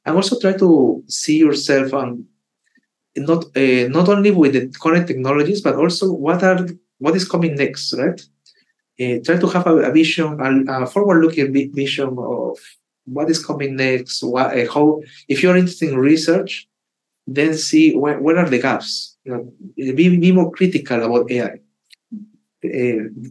and also try to see yourself not only with the current technologies, but also what is coming next, right? Try to have a vision, a forward-looking vision of what is coming next. How, if you're interested in research, then see where are the gaps. Be more critical about AI,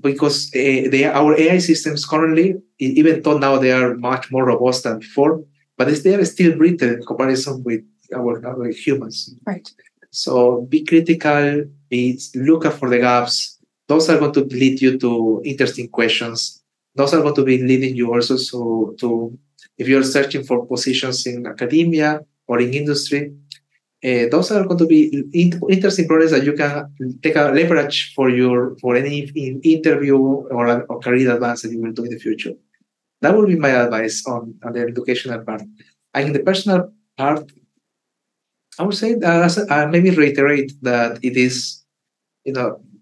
because our AI systems currently, even though now they are much more robust than before, but they are still brittle in comparison with our humans. Right. So be critical. Look out for the gaps. Those are going to lead you to interesting questions. Those are going to be leading you also to if you're searching for positions in academia or in industry. Those are going to be interesting projects that you can take a leverage for any interview or a career advance that you will do in the future. That would be my advice on the educational part. And in the personal part, I would say maybe reiterate that it is,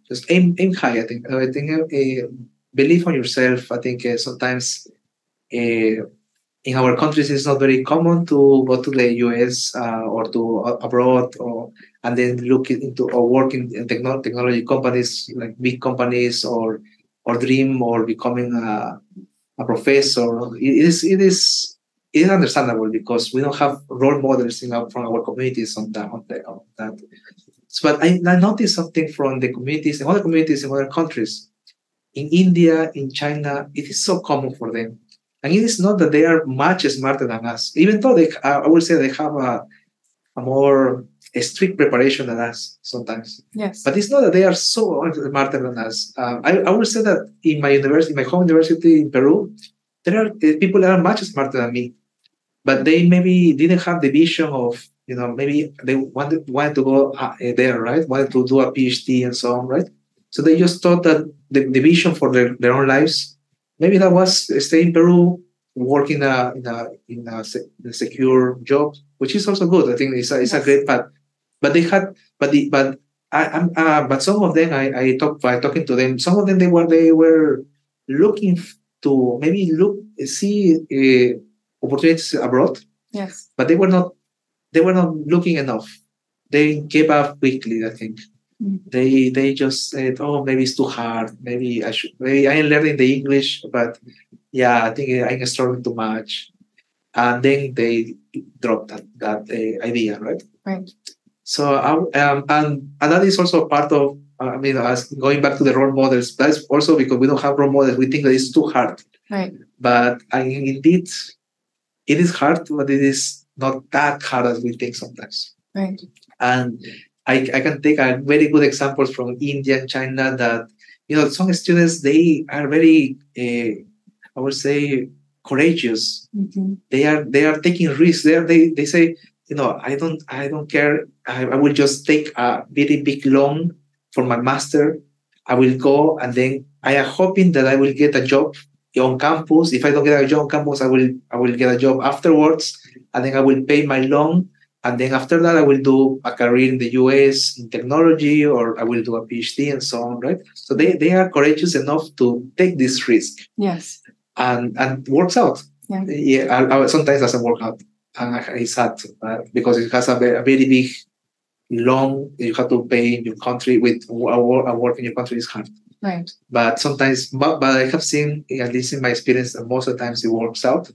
just aim high. I think believe on yourself. I think sometimes in our countries, it's not very common to go to the US or to abroad, and then look into or work in technology companies, like big companies, or dream or becoming a professor. It is understandable because we don't have role models from our communities on that. So, but I noticed something from the communities, in other communities in other countries. In India, in China, it is so common for them. And it is not that they are much smarter than us, even though I would say they have a more strict preparation than us sometimes. Yes. But it's not that they are so smarter than us. I would say that in my university, my home university in Peru, there are people that are much smarter than me, but they maybe didn't have the vision of, maybe they wanted to go there, right? Wanted to do a PhD and so on, right? So they just thought that the vision for their own lives, maybe that was stay in Peru, work in a secure job, which is also good. I think it's a great path. But they had, but some of them, by talking to them, some of them they were looking to maybe see opportunities abroad. Yes. But they were not looking enough. They gave up quickly, I think. They just said, "Oh, maybe it's too hard. Maybe I am learning the English, but yeah, I think I'm struggling too much." And then they dropped that idea, right? Right. So, and that is also part of. As going back to the role models, that's also because we don't have role models. We think that it's too hard. Right. But indeed, it is hard, but it is not that hard as we think sometimes. Right. And I can take a very good examples from India and China that, some students, they are very, I would say, courageous. Mm-hmm. They are taking risks. They say, I don't care. I will just take a very big loan for my master, I will go, and then I am hoping that I will get a job on campus. If I don't get a job on campus, I will get a job afterwards, and then I will pay my loan. And then after that, I will do a career in the US in technology, or I will do a PhD and so on, right? So they are courageous enough to take this risk. Yes. And works out. Yeah, sometimes doesn't work out. And it's sad because it has a very big loan you have to pay in your country. With a work in your country is hard. Right. But sometimes, but I have seen, at least in my experience, that most of the times it works out.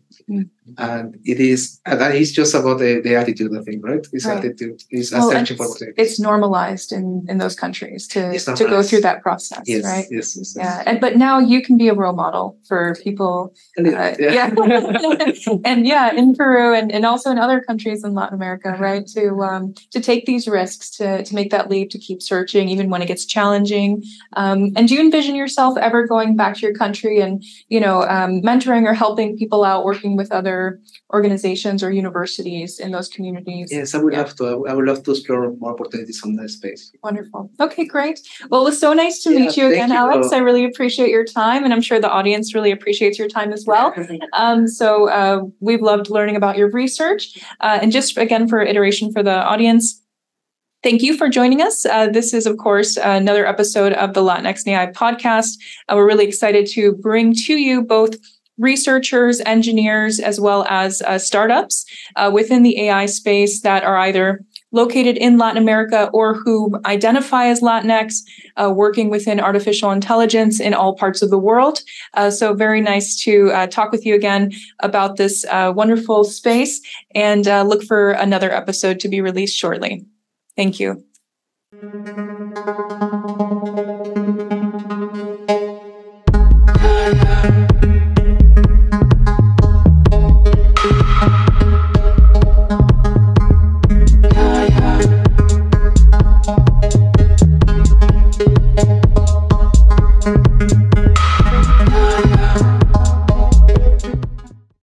And it's just about the attitude, I think, right? It's attitude. It's searching for opportunities. It's normalized in those countries to go through that process, right? Yes. Yeah. But now you can be a role model for people. And in Peru and also in other countries in Latin America, right? To take these risks, to make that leap, to keep searching, even when it gets challenging. And do you envision yourself ever going back to your country and, mentoring or helping people out, working with other organizations or universities in those communities? Yes, I would love to. I would love to explore more opportunities on that space. Wonderful. Okay, great. Well, it was so nice to meet you again, Alex. I really appreciate your time, and I'm sure the audience really appreciates your time as well. So we've loved learning about your research. And just again, for iteration for the audience, thank you for joining us. This is, of course, another episode of the LatinX and AI podcast. We're really excited to bring to you both researchers, engineers, as well as startups within the AI space that are either located in Latin America or who identify as Latinx, working within artificial intelligence in all parts of the world. So very nice to talk with you again about this wonderful space, and look for another episode to be released shortly. Thank you.